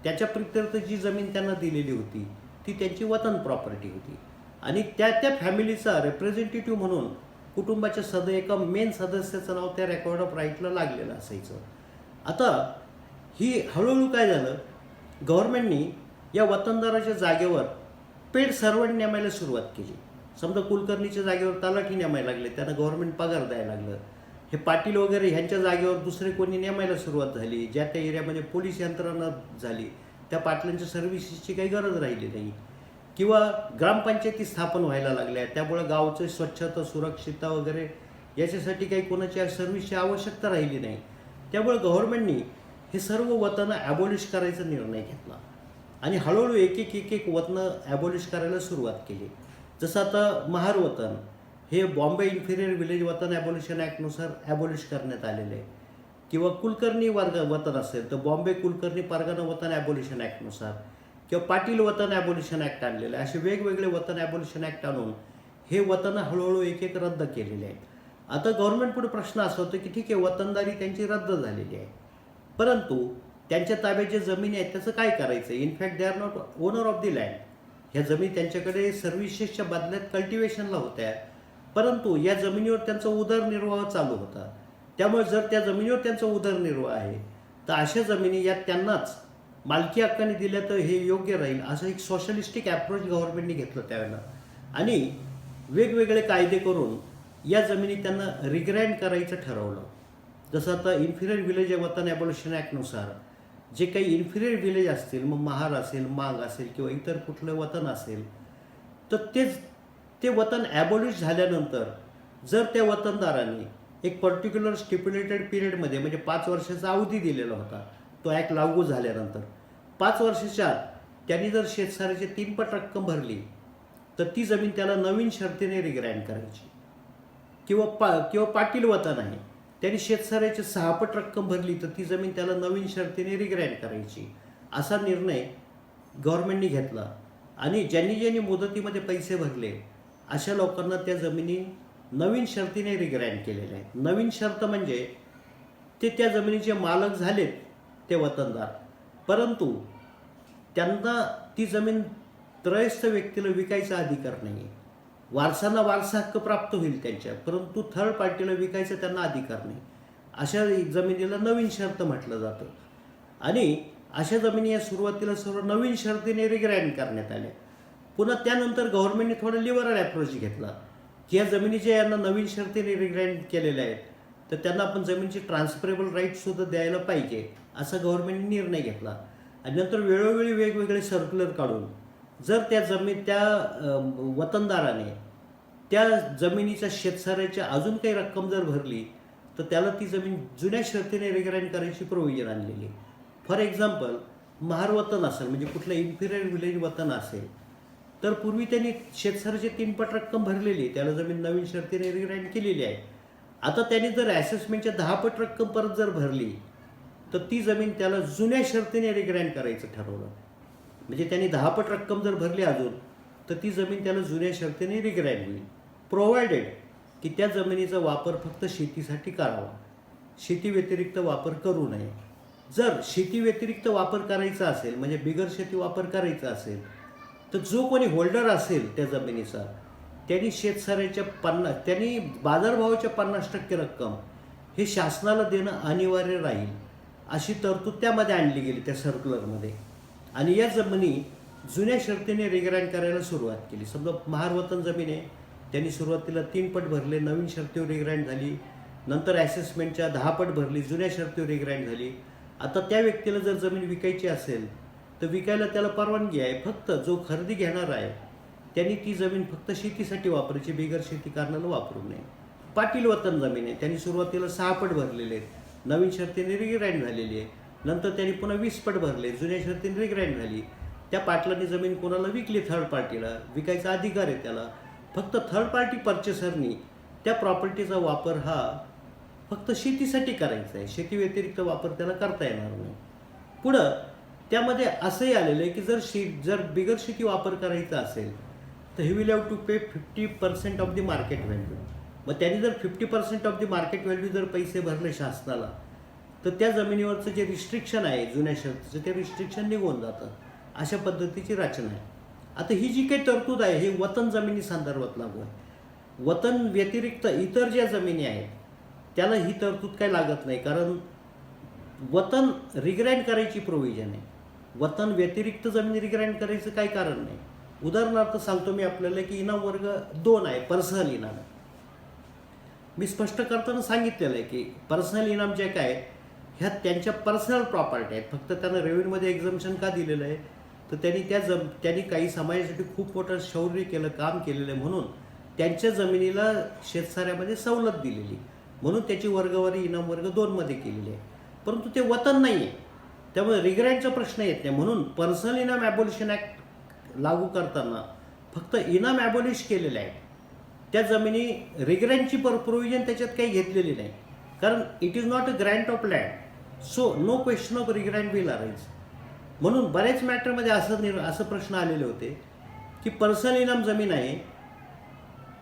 त्याच्या प्रित्यर्थ जी जमीन त्यांना दिलेली होती ती त्यांची वतन प्रॉपर्टी होती. आणि त्या फॅमिलीचा रिप्रेझेंटेटिव्ह म्हणून कुटुंबाच्या एका मेन सदस्याचं नाव त्या रेकॉर्ड ऑफ राईटला लागलेलं असायचं. आता ही हळूहळू काय झालं, गव्हर्नमेंटनी या वतनदाराच्या जागेवर पेड सर्वंट नेमायला सुरुवात केली. समजा कुलकर्णीच्या जागेवर तलाठी नेमायला लागले, त्यांना गव्हर्नमेंट पगार द्यायला लागलं. हे पाटील वगैरे ह्यांच्या जागेवर दुसरे कोणी नेमायला सुरुवात झाली. ज्या त्या एरियामध्ये पोलीस यंत्रणा झाली, त्या पाटलांच्या सर्व्हिसेसची काही गरज राहिली नाही. किंवा ग्रामपंचायती स्थापन व्हायला लागल्या, त्यामुळे गावचं स्वच्छता सुरक्षितता वगैरे याच्यासाठी काही कोणाच्या सर्व्हिसची आवश्यकता राहिली नाही. त्यामुळे गव्हर्नमेंटनी हे सर्व वतनं ॲबॉलिश करायचा निर्णय घेतला आणि हळूहळू एक एक वतनं ॲबॉलिश करायला सुरुवात केली. जसं आता महार वतन हे बॉम्बे इन्फिरियर विलेज वतन ॲबॉलिशन ॲक्टनुसार ॲबॉलिश करण्यात आलेले आहे. किंवा कुलकर्णी वतन असेल तर बॉम्बे कुलकर्णी परगणा वतन ॲबॉलिशन ॲक्टनुसार, किंवा पाटील वतन ॲबॉलिशन ॲक्ट आणलेलं आहे. असे वेगवेगळे वतन ॲबॉलिशन ॲक्ट आणून हे वतनं हळूहळू एक रद्द केलेले आहेत. आता गव्हर्नमेंट पुढे प्रश्न असा होतो की ठीक आहे, वतनदारी त्यांची रद्द झालेली आहे, परंतु त्यांच्या ताब्यात जे जमिनी आहेत त्याचं काय करायचं. In fact they are not owner of the land. ह्या जमीन त्यांच्याकडे सर्व्हिसेसच्या बदल्यात कल्टिवेशनला होत्या, परंतु या जमिनीवर त्यांचा उदरनिर्वाह चालू होता. त्यामुळे जर त्या जमिनीवर त्यांचा उदरनिर्वाह आहे तर अशा जमिनी या त्यांनाच मालकी हक्काने दिल्या तर हे योग्य राहील, असं एक सोशलिस्टिक ॲप्रोच गव्हर्नमेंटने घेतलं त्यावेळेला. आणि वेगवेगळे कायदे करून या जमिनी त्यांना रिग्रँड करायचं ठरवलं. जसं आता इन्फिरियर विलेज वतन ॲबॉलिशन ॲक्टनुसार जे काही इन्फिरियर विलेज असतील, मग महार असेल, मांग असेल किंवा इतर कुठलं वतन असेल, तर ते वतन ॲबॉलिश झाल्यानंतर जर त्या वतनदारांनी एक पर्टिक्युलर स्टिप्युलेटेड पिरियडमध्ये म्हणजे 5 वर्षाचा अवधी दिलेला होता, तो ॲक्ट लागू झाल्यानंतर 5 वर्षाच्या आत त्यांनी जर शेतसाऱ्याची 3 पट रक्कम भरली तर ती जमीन त्याला नवीन शर्तीने रिग्रँड करायची. किंवा पाटील वतन आहे, त्यांनी शेतसाऱ्याची 6 पट रक्कम भरली तर ती जमीन त्याला नवीन शर्तीने रिग्रँड करायची. असा निर्णय गव्हर्नमेंटने घेतला आणि ज्यांनी मुदतीमध्ये पैसे भरले अशा लोकांना त्या जमिनी नवीन शर्तीने रिग्रँड केलेल्या आहेत. नवीन शर्त म्हणजे ते त्या जमिनीचे मालक झालेत ते वतनदार, परंतु त्यांना ती जमीन त्रयस्थ व्यक्तीला विकायचा अधिकार नाही आहे. वारसांना वारसा हक्क प्राप्त होईल त्यांच्या, परंतु थर्ड पार्टीला विकायचा त्यांना अधिकार नाही. अशा जमिनीला नवीन शर्त म्हटलं जातं. आणि अशा जमिनी या सुरुवातीला सर्व नवीन शर्तीने रिग्रँड करण्यात आल्या. पुन्हा त्यानंतर गव्हर्नमेंटने थोडा लिबरल ॲप्रोच घेतला की या जमिनी ज्या यांना नवीन शर्तीने रिग्रँड केलेल्या आहेत तर त्यांना आपण जमिनीची ट्रान्सफरेबल राईटसुद्धा द्यायला पाहिजे, असा गव्हर्नमेंटने निर्णय घेतला. आणि नंतर वेळोवेळी वेगवेगळे सर्क्युलर काढून जर त्या वतनदाराने त्या जमिनीच्या शेतसाऱ्याच्या अजून काही रक्कम जर भरली तर त्याला ती जमीन जुन्या शर्तीने रिग्रँड करायची प्रोव्हिजन आणलेली. फॉर एक्झाम्पल, महार वतन असेल म्हणजे कुठलं इन्फिरियर विलेज वतन असेल तर पूर्वी त्यांनी शेतसाऱ्याची 3 पट रक्कम भरलेली, त्याला जमीन नवीन शर्तीने रिग्रँड केलेली आहे. आता त्यांनी जर ॲसेसमेंटच्या 10 पट रक्कम परत जर भरली तर ती जमीन त्याला जुन्या शर्तीने रिग्रँड करायचं ठरवलं. म्हणजे त्यांनी 10 पट रक्कम जर भरली अजून तर ती जमीन त्याला जुन्या शर्तीने रिग्रँड होईल, प्रोव्हायडेड की त्या जमिनीचा वापर फक्त शेतीसाठी करावा, शेती व्यतिरिक्त वापर करू नये. जर शेती व्यतिरिक्त वापर करायचा असेल म्हणजे बिगर शेती वापर करायचा असेल तर जो कोणी होल्डर असेल त्या जमिनीचा त्यांनी शेतसाऱ्याच्या त्यांनी बाजारभावाच्या 50% रक्कम हे शासनाला देणं अनिवार्य राहील अशी तरतूद त्यामध्ये आणली गेली त्या सर्क्युलरमध्ये. आणि या जमिनी जुन्या शर्तीने रिग्राईंड करायला सुरुवात केली. समजा महार वतन जमीन आहे, त्यांनी सुरुवातीला 3 पट भरले, नवीन शर्तीवर रिग्राईंड झाली, नंतर ॲसेसमेंटच्या 10 पट भरली, जुन्या शर्तीवर रिग्राईंड झाली. आता त्या व्यक्तीला जर जमीन विकायची असेल तर विकायला त्याला परवानगी आहे. फक्त जो खरेदी घेणार आहे त्यांनी ती जमीन फक्त शेतीसाठी वापरायची, बिगर शेती कारणाला वापरू नये. पाटील वतन जमीन आहे, त्यांनी सुरुवातीला 6 पट भरलेले आहेत, नवीन शर्तीने रिग्राईंड झालेली आहे, नंतर त्यांनी पुन्हा 20 पट भरले, जुन्या शर्तीने रिग्राईंड झाली. त्या पाटलांनी जमीन कोणाला विकली, थर्ड पार्टीला विकायचा अधिकार आहे त्याला. फक्त थर्ड पार्टी परचेसरनी त्या प्रॉपर्टीचा वापर हा फक्त शेतीसाठी करायचा आहे, शेती व्यतिरिक्त वापर त्याला करता येणार नाही. पुढं त्यामध्ये असंही आलेलं आहे की जर बिगर शेती वापर करायचा असेल तर he will have to pay 50% of the market value. मग त्यांनी जर 50% ऑफ द मार्केट व्हॅल्यू जर पैसे भरले शासनाला तर त्या जमिनीवरचं जे रिस्ट्रिक्शन आहे जुन्या शर्तीचं ते रिस्ट्रिक्शन निघून जातं. अशा पद्धतीची रचना आहे. आता ही जी काही तरतूद आहे ही वतन जमिनी संदर्भात लागू आहे. वतन व्यतिरिक्त इतर ज्या जमिनी आहेत त्याला ही तरतूद काही लागत नाही, कारण वतन रिग्राईंड करायची प्रोव्हिजन आहे. वतन व्यतिरिक्त जमीन रिग्राईंड करायचं काही कारण नाही. उदाहरणार्थ सांगतो मी आपल्याला की इनाम वर्ग 2 आहे, पर्सनल इनाम. मी स्पष्ट करताना सांगितलेलं आहे की पर्सनल इनाम जे काय ह्या त्यांच्या पर्सनल प्रॉपर्टी आहेत. फक्त त्यांना रेव्हेन्यूमध्ये एक्झम्पशन का दिलेलं आहे तर त्यांनी काही समाजासाठी खूप मोठं शौर्य केलं, काम केलेलं आहे, म्हणून त्यांच्या जमिनीला शेतसाऱ्यामध्ये सवलत दिलेली, म्हणून त्याची वर्गवारी इनाम वर्ग 2 मध्ये केलेली आहे. परंतु ते वतन नाही आहे, त्यामुळे रिग्राईंडचा प्रश्न येत नाही. म्हणून पर्सनल इनाम ॲबॉलिशन ॲक्ट लागू करताना फक्त इनाम ॲबॉलिश केलेले आहे, त्या जमिनी रिग्राईंडची प्रोव्हिजन त्याच्यात काही घेतलेली नाही, कारण it is not a grant of land, so no question of regrant will arise. म्हणून बऱ्याच मॅटरमध्ये असं प्रश्न आलेले होते की पर्सनल इनाम जमीन आहे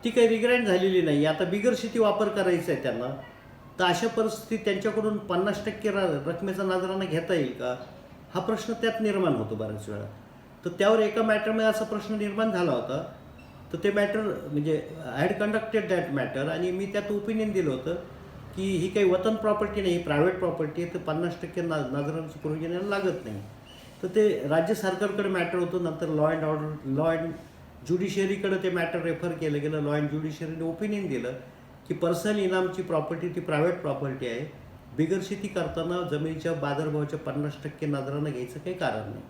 ती काही रिग्राईंड झालेली नाही, आता बिगर शेती वापर करायचा आहे त्यांना, तर अशा परिस्थितीत त्यांच्याकडून 50% रकमेचा नजराना घेता येईल का, हा प्रश्न त्यात निर्माण होतो बऱ्याच वेळा. तर त्यावर एका मॅटरमध्ये असा प्रश्न निर्माण झाला होता. तर ते मॅटर म्हणजे I had conducted that matter आणि मी त्यात ओपिनियन दिलं होतं की ही काही वतन प्रॉपर्टी नाही, प्रायव्हेट प्रॉपर्टी आहे, तर 50% नजरांचं प्रोव्हिजन याला लागत नाही. तर ते राज्य सरकारकडे मॅटर होतं. नंतर लॉ अँड ज्युडिशियरीकडे ते मॅटर रेफर केलं गेलं. लॉ अँड ज्युडिशियरीने ओपिनियन दिलं की पर्सनल इनामची प्रॉपर्टी ती प्रायव्हेट प्रॉपर्टी आहे, बिगर शेती करताना जमिनीच्या बाजारभावाच्या 50% नजरानं घ्यायचं काही कारण नाही.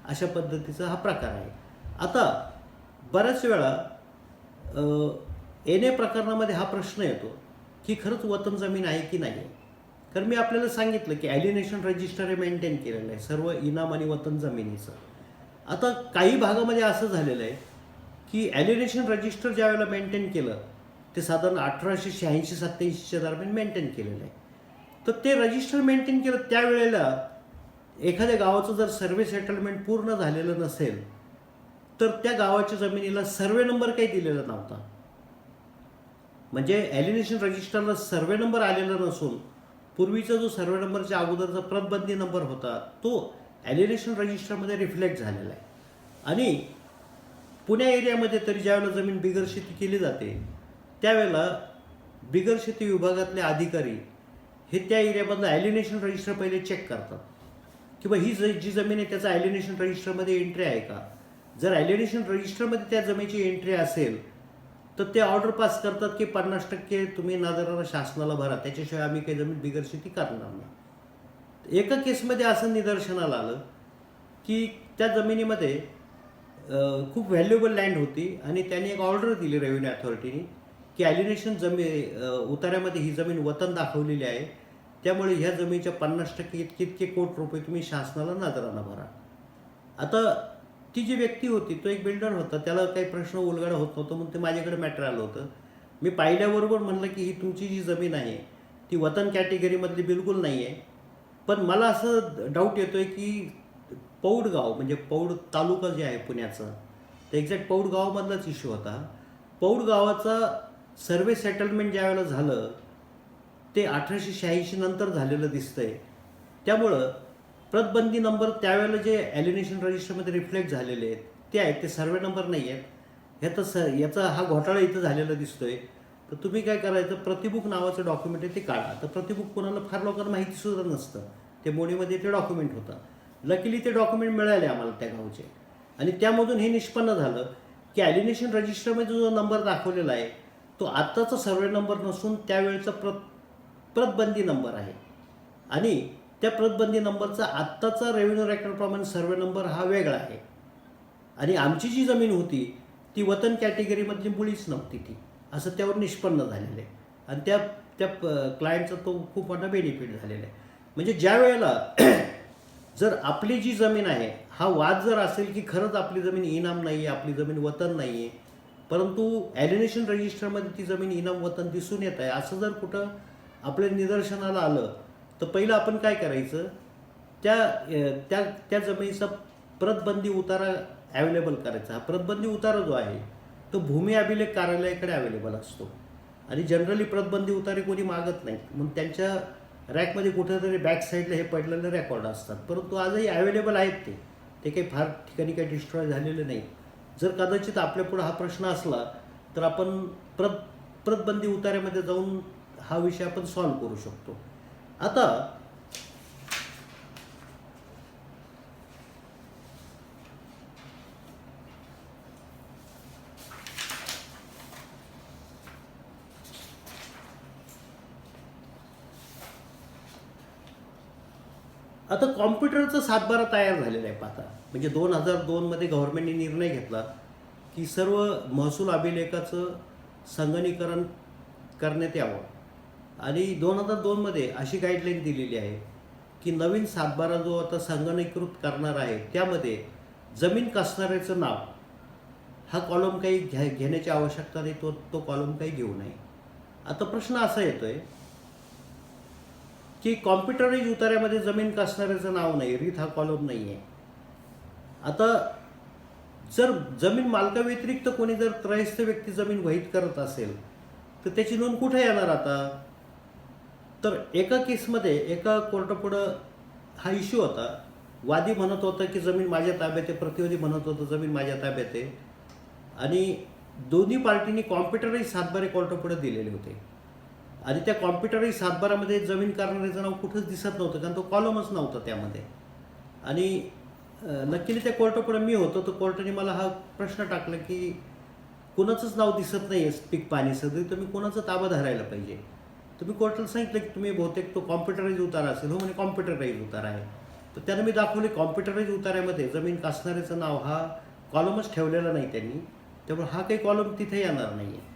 अशा पद्धतीचा हा प्रकार आहे. आता बऱ्याच वेळा एन ए प्रकरणामध्ये हा प्रश्न येतो की खरंच वतन जमीन आहे की नाही. कारण मी आपल्याला सांगितलं की ॲलिनेशन रजिस्टर हे मेंटेन केलेलं आहे सर्व इनाम आणि वतन जमिनीचं. आता काही भागामध्ये असं झालेलं आहे की ॲलिनेशन रजिस्टर ज्या वेळेला मेंटेन केलं ते साधारण 1886-87 दरम्यान मेंटेन केलेलं आहे. तर ते रजिस्टर मेंटेन केलं त्यावेळेला एखाद्या गावाचं जर सर्वे सेटलमेंट पूर्ण झालेलं नसेल तर त्या गावाच्या जमिनीला सर्वे नंबर काही दिलेला नव्हता. म्हणजे ॲलिनेशन रजिस्टरला सर्वे नंबर आलेला नसून पूर्वीचा जो सर्वे नंबरच्या अगोदरचा प्रतबंदी नंबर होता तो ॲलिनेशन रजिस्टरमध्ये रिफ्लेक्ट झालेला आहे. आणि पुणे एरियामध्ये तरी ज्यावेळेला जमीन बिगर शेती केली जाते त्यावेळेला बिगर शेती विभागातले अधिकारी हे त्या एरियामधलं ॲलिनेशन रजिस्टर पहिले चेक करतात की बा ही जी जमीन आहे त्याचा ॲलिनेशन रजिस्टरमध्ये एंट्री आहे का. जर ॲलिनेशन रजिस्टरमध्ये त्या जमिनीची एंट्री असेल तर ते ऑर्डर पास करतात की 50% तुम्ही नजराना शासनाला भरा, त्याच्याशिवाय आम्ही काही जमीन बिगर शेती करणार नाही. एका केसमध्ये असं निदर्शनाला आलं की त्या जमिनीमध्ये खूप व्हॅल्युएबल लँड होती आणि त्यांनी एक ऑर्डर दिली रेव्हेन्यू अथॉरिटीने की ॲलिनेशन उतार्यामध्ये ही जमीन वतन दाखवलेली आहे, त्यामुळे ह्या जमिनीच्या 50% इतके कोटी रुपये तुम्ही शासनाला नजराना भरा. आता ती जी व्यक्ती होती तो एक बिल्डर होता, त्याला काही प्रश्न उलगडा होत नव्हतं म्हणून ते माझ्याकडे मॅटर आलं होतं. मी पाहिल्याबरोबर म्हणलं की ही तुमची जी जमीन आहे ती वतन कॅटेगरीमधली बिलकुल नाही आहे. पण मला असं डाऊट येतो आहे की पौड गाव म्हणजे पौड तालुका जे आहे पुण्याचा ते एक्झॅक्ट पौड गावामधलाच इश्यू होता. पौड गावाचा सर्वे सेटलमेंट ज्या वेळेला झालं ते 1886 नंतर झालेलं दिसतंय. त्यामुळं प्रतबंदी नंबर त्यावेळेला जे ॲलिनेशन रजिस्टरमध्ये रिफ्लेक्ट झालेले आहेत ते आहेत, ते सर्वे नंबर नाही आहेत. याचा हा घोटाळा इथं झालेला दिसतोय. तर तुम्ही काय करायचं, प्रतिबुक नावाचं डॉक्युमेंट आहे ते काढा. तर प्रतिबुक कोणाला फार लोकांना माहिती सुद्धा नसतं. ते मोडीमध्ये ते डॉक्युमेंट होतं. लकीली ते डॉक्युमेंट मिळाले आम्हाला त्या गावचे, आणि त्यामधून हे निष्पन्न झालं की ॲलिनेशन रजिस्टरमध्ये जो नंबर दाखवलेला आहे तो आत्ताचा सर्वे नंबर नसून त्यावेळेचा प्रतबंदी नंबर आहे, आणि त्या प्रतबंदी नंबरचा आत्ताचा रेव्हेन्यू रेकॉर्डप्रमाणे सर्वे नंबर हा वेगळा आहे. आणि आमची जी जमीन होती ती वतन कॅटेगरीमधली मुळीच नव्हती ती, असं त्यावर निष्पन्न झालेलं आहे. आणि त्या त्या क्लायंटचा तो खूप मोठा बेनिफिट झालेला आहे. म्हणजे ज्या वेळेला जर आपली जी जमीन आहे हा वाद जर असेल की खरंच आपली जमीन इनाम नाही आहे, आपली जमीन वतन नाही आहे, परंतु ॲलिनेशन रजिस्टरमध्ये ती जमीन इनाम वतन दिसून येत आहे, असं जर कुठं आपल्या निदर्शनाला आलं तर पहिलं आपण काय करायचं, त्या त्या त्या जमिनीचा प्रतबंदी उतारा ॲवेलेबल करायचा. हा प्रतबंदी उतारा जो आहे तो भूमी अभिलेख कार्यालयाकडे अवेलेबल असतो, आणि जनरली प्रतबंदी उतारे कोणी मागत नाहीत, म्हणून त्यांच्या रॅकमध्ये कुठेतरी बॅक साईडला हे पडलेले रेकॉर्ड असतात. परंतु आजही अवेलेबल आहेत ते काही फार ठिकाणी काही डिस्ट्रॉय झालेले नाही. जर कदाचित आपल्यापुढं हा प्रश्न असला तर आपण प्रतबंदी उतार्यामध्ये जाऊन हा विषय आपण सॉल्व्ह करू शकतो. आता आता कॉम्प्युटरचा सातबारा तयार झालेला आहे पाहता. म्हणजे 2002मध्ये गव्हर्नमेंटने निर्णय घेतला की सर्व महसूल अभिलेखाचं संगणकीकरण करण्यात यावं, आणि 2002मध्ये अशी गाईडलाईन दिलेली आहे की नवीन सातबारा जो आता संगणकीकृत करणार आहे त्यामध्ये जमीन कसणाऱ्याचं नाव हा कॉलम काही घेण्याची आवश्यकता नाही, तो कॉलम काही घेऊ नये. आता प्रश्न असा येतोय की कॉम्प्युटराईज उतार्यामध्ये जमीन कसणाऱ्याचं नाव नाही, रीत हा कॉलम नाही आहे. आता जर जमीन मालकाव्यतिरिक्त कोणी जर त्रयस्थ व्यक्ती जमीन वहीत करत असेल तर त्याची नोंद कुठे येणार आता? तर एका केसमध्ये एका कोर्टापुढं हा इश्यू होता. वादी म्हणत होता की जमीन माझ्या ताब्यात आहे, प्रतिवादी म्हणत होतं जमीन माझ्या ताब्यात आहे, आणि दोन्ही पार्टींनी कॉम्प्युटराईज सातबारे कोर्टापुढे दिलेले होते. आणि त्या कॉम्प्युटराईज सातबारामध्ये जमीन करणाऱ्याचं नाव कुठंच दिसत नव्हतं, कारण तो कॉलमच नव्हता त्यामध्ये. आणि नक्कीच त्या कोर्टापुढे मी होतो, तर कोर्टाने मला हा प्रश्न टाकला की कुणाचंच नाव दिसत नाही आहे पीक पाणी सदरी, तुम्ही कोणाचा ताबा धरायला पाहिजे. तुम्ही कोर्टाला सांगितलं की तुम्ही बहुतेक तो कॉम्प्युटराईज उतारा असेल. हो म्हणे कॉम्प्युटराईज उतारा आहे. तर त्यानं मी दाखवले कॉम्प्युटराईज उतार्यामध्ये जमीन कसणाऱ्याचं नाव हा कॉलमच ठेवलेला नाही त्यांनी, त्यामुळे हा काही कॉलम तिथे येणार नाही आहे.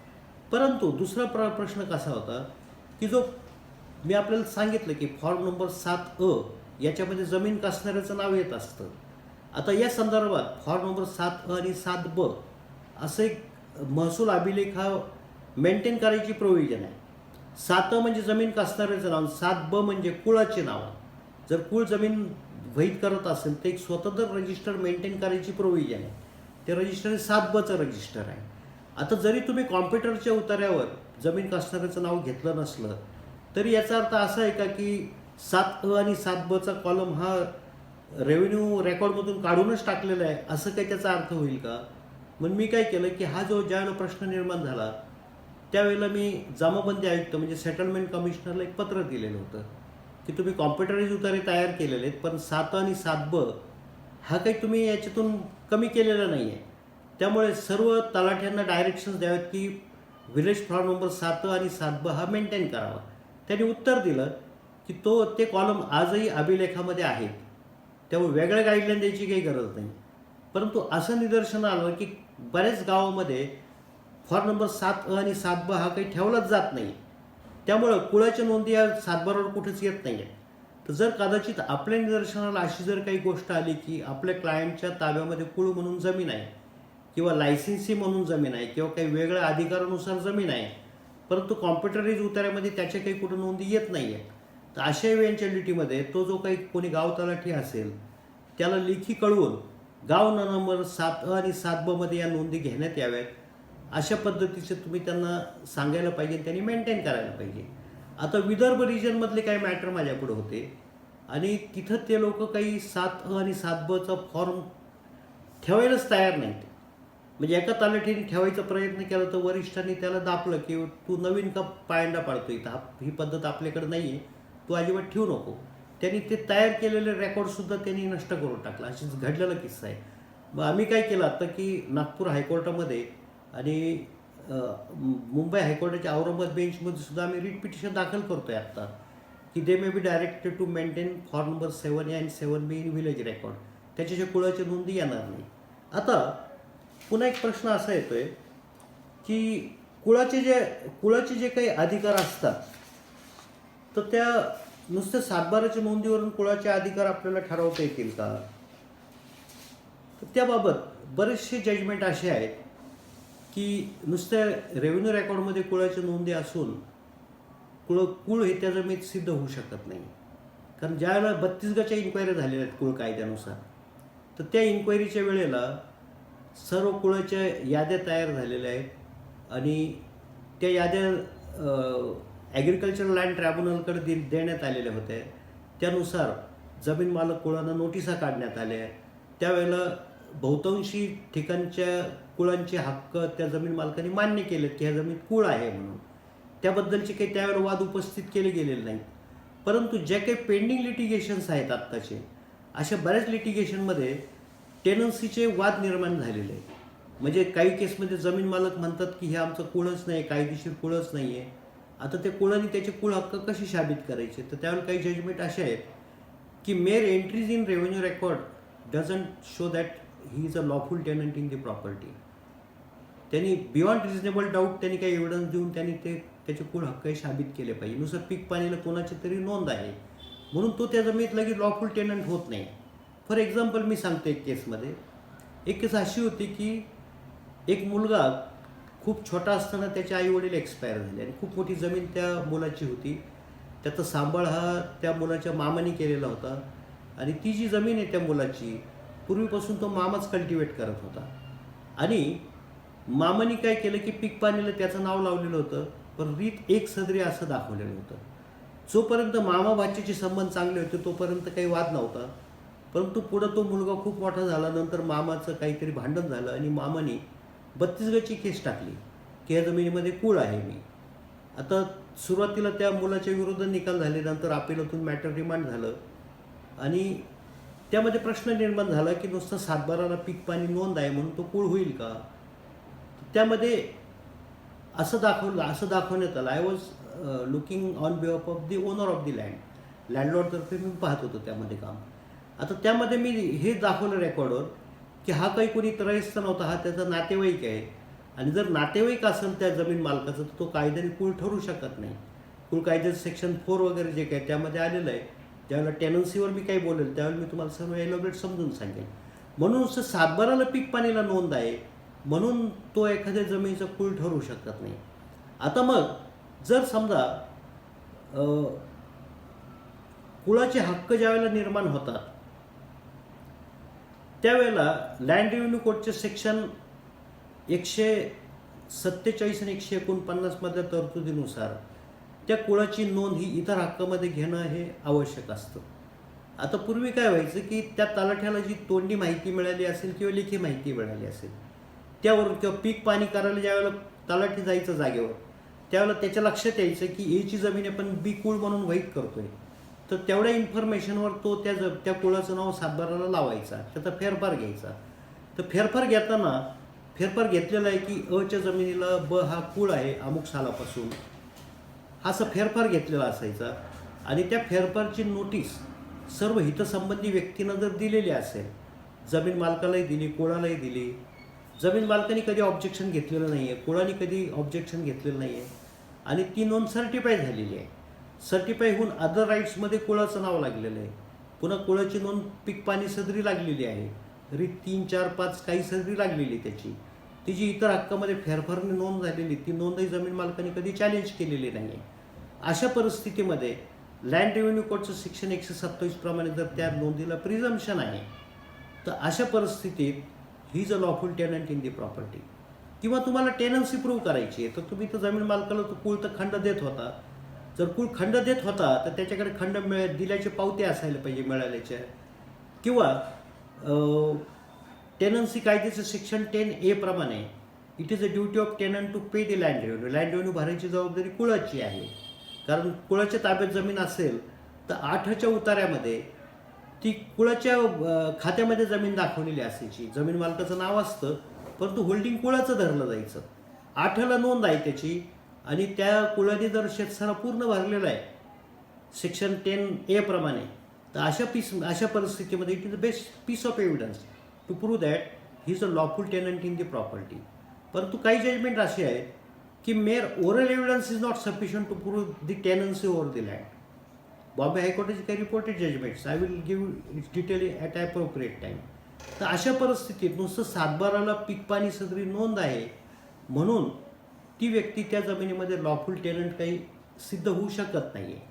परंतु दुसरा प्रश्न कसा होता की जो मी आपल्याला सांगितलं की फॉर्म नंबर 7A याच्यामध्ये जमीन कसणाऱ्याचं नाव येत असतं. आता या संदर्भात फॉर्म नंबर 7A आणि 7B असं एक महसूल अभिलेख हा मेंटेन करायची प्रोव्हिजन आहे. 7A म्हणजे जमीन कसणाऱ्याचं नाव, 7B म्हणजे कुळाचे नाव. जर कुळ जमीन वहीत करत असेल तर एक स्वतंत्र रजिस्टर मेंटेन करायची प्रोव्हिजन आहे. ते रजिस्टर 7Bचं रजिस्टर आहे. आता जरी तुम्ही कॉम्प्युटरच्या उतार्यावर जमीन कसणाऱ्याचं नाव घेतलं नसलं तरी याचा अर्थ असा आहे का की 7A आणि 7Bचा कॉलम हा रेव्हेन्यू रेकॉर्डमधून काढूनच टाकलेला आहे, असं काही त्याचा अर्थ होईल का? मग मी काय केलं की हा ज्यावेळेला प्रश्न निर्माण झाला त्यावेळेला मी जमाबंदी आयुक्त म्हणजे सेटलमेंट कमिशनरला एक पत्र दिलेलं होतं की तुम्ही कॉम्प्युटराईज उतारे तयार केलेले आहेत, पण 7A आणि 7B हा काही तुम्ही याच्यातून कमी केलेला नाही आहे. त्यामुळे सर्व तलाठ्यांना डायरेक्शन्स द्यावेत की विलेज फॉर्म नंबर 7A आणि 7B हा मेंटेन करावा. त्यांनी उत्तर दिलं की ते कॉलम आजही अभिलेखामध्ये आहेत, त्यामुळे वेगळ्या गाईडलाईन द्यायची काही गरज नाही. परंतु असं निदर्शन आलं की बऱ्याच गावामध्ये फॉर्म नंबर 7A आणि 7B हा काही ठेवलाच जात नाही, त्यामुळं कुळाच्या नोंदी या सातबारावर कुठेच येत नाही आहेत. तर जर कदाचित आपल्या निदर्शनाला अशी जर काही गोष्ट आली की आपल्या क्लायंटच्या ताब्यामध्ये कुळ म्हणून जमीन आहे किंवा लायसन्सी म्हणून जमीन आहे किंवा काही वेगळ्या अधिकारानुसार जमीन आहे, परंतु कॉम्प्युटराईज उतार्यामध्ये त्याच्या काही कुठं नोंदी येत नाही आहेत, तर अशा इव्हेंच्युअलिटीमध्ये तो जो काही कोणी गाव तलाठी असेल त्याला लेखी कळवून गाव नंबर 7A आणि 7Bमध्ये या नोंदी घेण्यात याव्यात, अशा पद्धतीचे तुम्ही त्यांना सांगायला पाहिजे, त्यांनी मेंटेन करायला पाहिजे. आता विदर्भ रिजनमधले काही मॅटर माझ्याकडे होते आणि तिथं ते लोक काही 7A आणि 7Bचा फॉर्म ठेवायलाच तयार नाहीत. म्हणजे एका तलाठीने ठेवायचा प्रयत्न केला तर वरिष्ठांनी त्याला दापलं की तू नवीन का पायंडा पाडतो इथं, ही पद्धत आपल्याकडे नाही आहे, तू अजिबात ठेवू नको. त्यांनी ते तयार केलेले रेकॉर्डसुद्धा त्यांनी नष्ट करून टाकला. अशीच घडलेला किस्सा आहे. मग आम्ही काय केलं आता की नागपूर हायकोर्टामध्ये आणि मुंबई हायकोर्टाच्या औरंगाबाद बेंचमध्ये सुद्धा आम्ही रिट पिटिशन दाखल करतोय आत्ता की they may be directed to maintain form number 7A आणि 7B इन विलेज रेकॉर्ड. त्याच्याशिवाय कुळाची नोंदी येणार नाही. आता पुन्हा एक प्रश्न असा येतोय की कुळाचे जे काही अधिकार असतात तर त्या नुसत्या सातबाराच्या नोंदीवरून कुळाचे अधिकार आपल्याला ठरवता येतील का? तर त्याबाबत बरेचसे जजमेंट असे आहेत की नुसत्या रेव्हेन्यू रेकॉर्डमध्ये कुळाच्या नोंदी असून कुळ हे त्या जमीत सिद्ध होऊ शकत नाही. कारण ज्यावेळेला 32 इन्क्वायरी झालेल्या आहेत कुळ कायद्यानुसार, तर त्या इन्क्वायरीच्या वेळेला सर्व कुळाच्या याद्या तयार झालेल्या आहेत आणि त्या याद्या ॲग्रिकल्चर लँड ट्रायब्युनलकडे देण्यात आलेल्या होत्या. त्यानुसार जमीन मालक कुळांना नोटिसा काढण्यात आल्या. त्यावेळेला बहुतांशी ठिकाणच्या कुळांचे हक्क त्या जमीन मालकांनी मान्य केलेत की ह्या जमीन कुळ आहे म्हणून. त्याबद्दलचे काही त्यावेळेला वाद उपस्थित केले गेलेले नाहीत. परंतु जे काही पेंडिंग लिटिगेशन्स आहेत आत्ताचे, अशा बऱ्याच लिटिगेशनमध्ये टेनन्सीचे वाद निर्माण झालेले आहेत. म्हणजे काही केसमध्ये जमीन मालक म्हणतात की हे आमचं कुळच नाही, कायदेशीर कुळच नाही आहे. आता त्या कुळाने त्याचे कुळ हक्क कसे साबित करायचे? तर त्यावेळेला काही जजमेंट असे आहेत की mayor entries in revenue record doesn't show that he is a lawful tenant in the property. त्यांनी बियॉन्ड रिजनेबल डाऊट त्यांनी काही एव्हिडन्स देऊन त्यांनी त्याचे कुळ हक्क साबित केले पाहिजे. नुसतं पीक पाणीला कोणाची तरी नोंद आहे म्हणून तो त्या जमिनीत लगेच लॉफुल टेनंट होत नाही. फॉर एक्झाम्पल मी सांगतो एक केसमध्ये. एक केस अशी होती की एक मुलगा खूप छोटा असताना त्याचे आईवडील एक्सपायर झाले आणि खूप मोठी जमीन त्या मुलाची होती. त्याचा सांभाळ हा त्या मुलाच्या मामाने केलेला होता आणि ती जी जमीन आहे त्या मुलाची पूर्वीपासून तो मामाच कल्टिवेट करत होता. आणि मामाने काय केलं की पीक पाणीला त्याचं नाव लावलेलं होतं, पण रीत एक सदरी असं दाखवलेलं होतं. जोपर्यंत मामा भाच्याचे संबंध चांगले होते तोपर्यंत काही वाद नव्हता. परंतु पुढं तो मुलगा खूप मोठा झाल्यानंतर मामाचं काहीतरी भांडण झालं आणि मामाने 32 केस टाकली की या जमिनीमध्ये कुळ आहे मी. आता सुरुवातीला त्या मुलाच्या विरुद्ध निकाल झाल्यानंतर अपिलातून मॅटर रिमांड झालं आणि त्यामध्ये प्रश्न निर्माण झाला की नुसतं सातबाराला पीक पाणी नोंद आहे म्हणून तो कुळ होईल का? त्यामध्ये असं दाखवण्यात आलं. I was looking on behalf of the owner of the land. लँडलॉर्डतर्फे मी पाहत होतो त्यामध्ये काम. आता त्यामध्ये मी हे दाखवलं रेकॉर्डवर की हा काही कोणी त्रयस्थ नव्हता, हा त्याचा नातेवाईक आहे आणि जर नातेवाईक असेल त्या जमीन मालकाचं तर तो कायद्याने कुळ ठरू शकत नाही. कुळ कायद्याचं सेक्शन 4 वगैरे जे काही त्यामध्ये आलेलं आहे. ज्यावेळेला टेनन्सीवर मी काही बोलेल त्यावेळेला मी तुम्हाला सर्व एलोबरेट समजून सांगेन. म्हणून सातबाराला पीक पाणीला नोंद आहे म्हणून तो एखाद्या जमिनीचा कुळ ठरू शकत नाही. आता मग जर समजा कुळाचे हक्क ज्यावेळेला निर्माण होतात त्यावेळेला लँड रेव्हेन्यू कोडचे सेक्शन 147 आणि 149 मधल्या तरतुदीनुसार त्या कुळाची नोंद ही इतर हक्कामध्ये घेणं हे आवश्यक असतं. आता पूर्वी काय व्हायचं की त्या तलाठ्याला जी तोंडी माहिती मिळाली असेल किंवा लेखी माहिती मिळाली असेल त्यावरून किंवा पीक पाणी करायला ज्यावेळेला तलाठी जायचं जागेवर त्यावेळेला त्याच्या लक्षात यायचं की एची जमीन आपण बी कुळ म्हणून वहीत करतोय, तर तेवढ्या इन्फॉर्मेशनवर तो त्या कुळाचं नाव सातबाराला लावायचा, त्याचा फेरफार घ्यायचा. तर फेरफार घेतलेला आहे की अच्या जमिनीला ब हा कुळ आहे अमुक सालापासून, हा असा फेरफार घेतलेला असायचा. आणि त्या फेरफारची नोटीस सर्व हितसंबंधी व्यक्तींना जर दिलेली असेल, जमीन मालकालाही दिली, कुळालाही दिली. जमीन मालकाने कधी ऑब्जेक्शन घेतलेलं नाही आहे, कुळाने कधी ऑब्जेक्शन घेतलेलं नाही आहे आणि ती नोंद सर्टिफाय झालेली आहे. सर्टिफाय होऊन अदर राईट्समध्ये कुळाचं नाव लागलेलं आहे. पुन्हा कुळाची नोंद पीक पाणी सदरी लागलेली आहे. तरी 3, 4, 5 काही सदरी लागलेली त्याची. ती जी इतर हक्कामध्ये फेरफारने नोंद झालेली ती नोंदही जमीन मालकाने कधी चॅलेंज केलेली नाही आहे. अशा परिस्थितीमध्ये लँड रेव्हेन्यू कोडचं सेक्शन 127 प्रमाणे जर त्या नोंदीला प्रिझम्पशन आहे तर अशा परिस्थितीत ही is a lawful tenant in the property. किंवा तुम्हाला टेनन्सी प्रूव्ह करायची आहे तर तुम्ही तर जमीन मालकाला तो कुळ तर खंड देत होता. जर कुळ खंड देत होता तर त्याच्याकडे खंड दिल्याचे पावते असायला पाहिजे मिळाल्याच्या. किंवा टेनन्सी कायद्याचं सेक्शन 10A प्रमाणे it is a duty of tenant to pay the land revenue. Land revenue भरायची जबाबदारी कुळाची आहे. कारण कुळाच्या ताब्यात जमीन असेल तर 8च्या उतार्यामध्ये ती कुळाच्या खात्यामध्ये जमीन दाखवलेली असायची. जमीन मालकाचं नाव असतं परंतु होल्डिंग कुळाचं धरलं जायचं. 8ला नोंद आहे त्याची आणि त्या कुळाने जर शेतसारा पूर्ण भरलेला आहे सेक्शन 10A प्रमाणे तर अशा परिस्थितीमध्ये it is the best piece of evidence to prove that he is a lawful tenant in the property. परंतु काही जजमेंट असे आहेत की mere oral evidence is not sufficient to prove the tenancy over the land. Bombay हायकोर्टाचे काही reported judgements I will give its detail at appropriate time. तर अशा परिस्थितीत नुसतं सातबाराला पीक पाणी सदरी नोंद आहे म्हणून ती व्यक्ती त्या जमिनीमध्ये लॉफुल टेनंट काही सिद्ध होऊ शकत नाही आहे.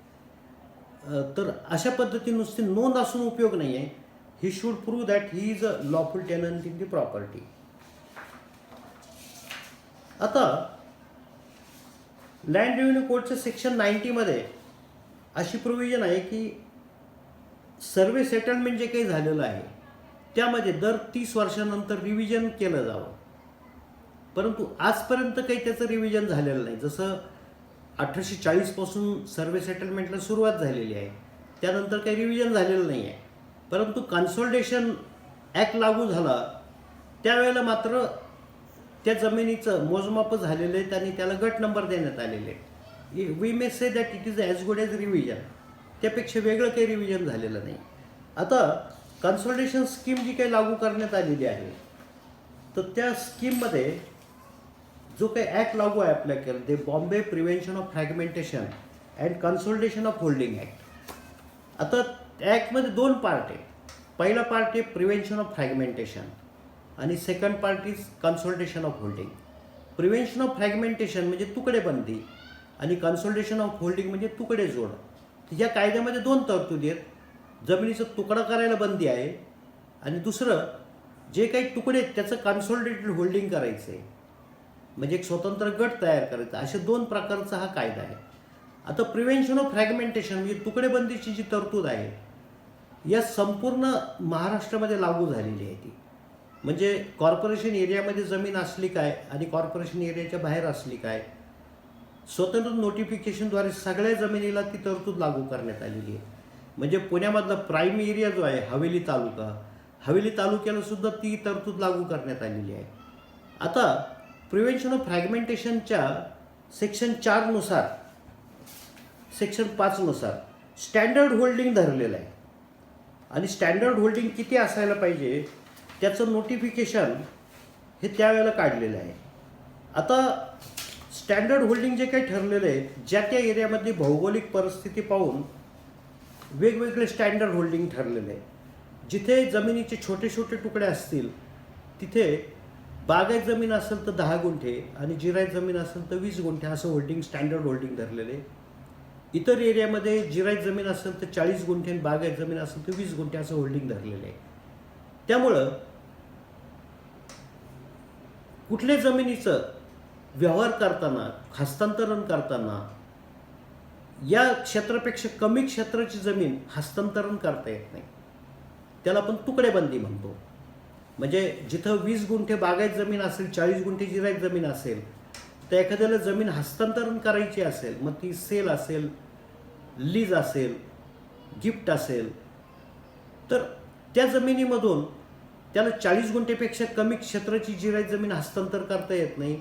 तर अशा पद्धतीने नुसती नोंद असून उपयोग नाही आहे. He should prove that he is a lawful tenant in the property. आता लँड रेव्हेन्यू कोडच्या सेक्शन 90मध्ये अशी प्रोव्हिजन आहे की सर्वे सेटलमेंट जे काही झालेलं आहे त्यामध्ये दर 30 वर्षानंतर रिव्हिजन केलं जावं. परंतु आजपर्यंत काही त्याचं रिव्हिजन झालेलं नाही. जसं 1840 पासून सर्वे सेटलमेंटला सुरुवात झालेली आहे त्यानंतर काही रिव्हिजन झालेलं नाही आहे. परंतु कन्सॉलिडेशन ॲक्ट लागू झाला त्यावेळेला मात्र त्या जमिनीचं मोजमाप झालेलं आहे आणि त्याला गट नंबर देण्यात आलेले आहे. We may say that it is as good as revision. त्यापेक्षा वेगळं काही रिव्हिजन झालेलं नाही. आता कन्सॉलिडेशन स्कीम जी काही लागू करण्यात आलेली आहे तर त्या स्कीममध्ये जो काही ॲक्ट लागू आहे आपल्याकडे ते Bombay prevention of fragmentation and consolidation of holding act. आता ॲक्टमध्ये 2 पार्ट आहे. पहिला पार्ट आहे प्रिव्हेन्शन ऑफ फ्रॅगमेंटेशन आणि second part is consolidation of holding. Prevention of fragmentation म्हणजे तुकडेबंदी आणि कन्सॉलिडेशन ऑफ होल्डिंग म्हणजे तुकडे जोड. या कायद्यामध्ये 2 तरतुदी आहेत. जमिनीचा तुकडा करायला बंदी आहे आणि दुसरं जे काही तुकडे आहेत त्याचं कन्सॉलिडेटेड होल्डिंग करायचं आहे म्हणजे एक स्वतंत्र गट तयार करायचा. अशा 2 प्रकारचा हा कायदा आहे. आता प्रिव्हेन्शन ऑफ फ्रॅगमेंटेशन म्हणजे तुकडेबंदीची जी तरतूद आहे या संपूर्ण महाराष्ट्रामध्ये लागू झालेली आहे. ती म्हणजे कॉर्पोरेशन एरियामध्ये जमीन असली काय आणि कॉर्पोरेशन एरियाच्या बाहेर असली काय स्वतंत्र नोटिफिकेशनद्वारे सगळ्या जमिनीला ती तरतूद लागू करण्यात आलेली आहे. म्हणजे पुण्यामधला प्राईम एरिया जो आहे हवेली तालुक्याला सुद्धा ती तरतूद लागू करण्यात आलेली आहे. आता प्रिव्हेन्शन ऑफ फ्रॅगमेंटेशनच्या सेक्शन 4नुसार सेक्शन 5नुसार स्टँडर्ड होल्डिंग धरलेलं आहे आणि स्टँडर्ड होल्डिंग किती असायला पाहिजे त्याचं नोटिफिकेशन हे त्यावेळेला काढलेलं आहे. आता स्टँडर्ड होल्डिंग जे काही ठरलेलं आहे ज्या त्या एरियामधली भौगोलिक परिस्थिती पाहून वेगवेगळे स्टँडर्ड होल्डिंग ठरलेलं आहे. जिथे जमिनीचे छोटे छोटे तुकडे असतील तिथे बागायत जमीन असेल तर 10 गुंठे आणि जिरायत जमीन असेल तर 20 गुंठे असं होल्डिंग स्टँडर्ड होल्डिंग धरलेलं आहे. इतर एरियामध्ये जिरायत जमीन असेल तर 40 गुंठे आणि बागायत जमीन असेल तर 20 गुंठे असं होल्डिंग धरलेलं आहे. त्यामुळं कुठल्या जमिनीचं व्यवहार करताना हस्तांतरण करताना या क्षेत्रापेक्षा कमी क्षेत्राची जमीन हस्तांतरण करता येत नाही. त्याला आपण तुकडेबंदी म्हणतो. म्हणजे जिथं 20 गुंठे बागायत जमीन असेल 40 गुंठे जिरायत जमीन असेल तर एखाद्याला जमीन हस्तांतरण करायची असेल मग ती सेल असेल लीज असेल गिफ्ट असेल तर त्या जमिनीमधून त्याला 40 गुंठेपेक्षा कमी क्षेत्राची जिरायत जमीन हस्तांतर करता येत नाही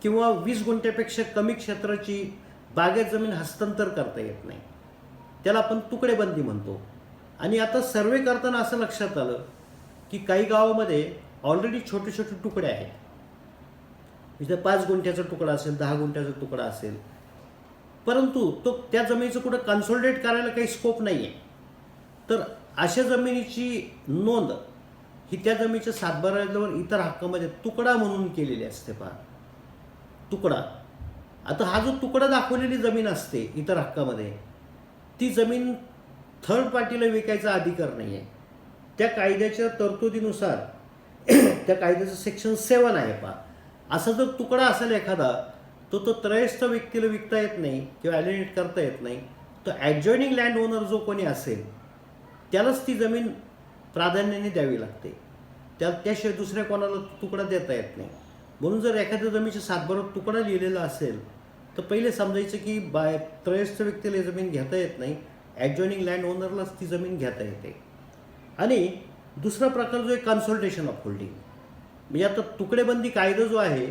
किंवा 20 गुंठेपेक्षा कमी क्षेत्राची बागायत जमीन हस्तांतर करता येत नाही. त्याला आपण तुकडेबंदी म्हणतो. आणि आता सर्वे करताना असं लक्षात आलं की काही गावामध्ये ऑलरेडी छोटे छोटे तुकडे आहेत. इथे 5 गुंठ्याचा तुकडा असेल 10 गुंठ्याचा तुकडा असेल परंतु तो त्या जमिनीचं कुठं कन्सॉलिडेट करायला काही स्कोप नाही आहे. तर अशा जमिनीची नोंद ही त्या जमिनीच्या सातबारावर इतर हक्कामध्ये तुकडा म्हणून केलेली असते. पहा तुकडा. आता हा जो तुकडा दाखवलेली जमीन असते इतर हक्कामध्ये ती जमीन थर्ड पार्टीला विकायचा अधिकार नाही आहे. त्या कायद्याच्या तरतुदीनुसार त्या कायद्याचं सेक्शन 7 आहे. पहा असा जर तुकडा असेल एखादा तो त्रयस्थ व्यक्तीला विकता येत नाही किंवा ॲलिनेट करता येत नाही. तर ॲडजॉइनिंग लँड ओनर जो कोणी असेल त्यालाच ती जमीन प्राधान्याने द्यावी लागते. त्याशिवाय दुसऱ्या कोणाला तुकडा देता येत नाही. म्हणून जर एखाद्या जमिनीचा सातबारा तुकडा लिहिलेला असेल तर पहिले समजायचं की त्रयस्थ व्यक्तीला जमीन घेता येत नाही, ॲडजॉइनिंग लँड ओनरलाच ती जमीन घेता येते. आणि दुसरा प्रकार जो आहे कन्सल्टेशन ऑफ होल्डिंग. म्हणजे आता तुकडेबंदी कायदा जो आहे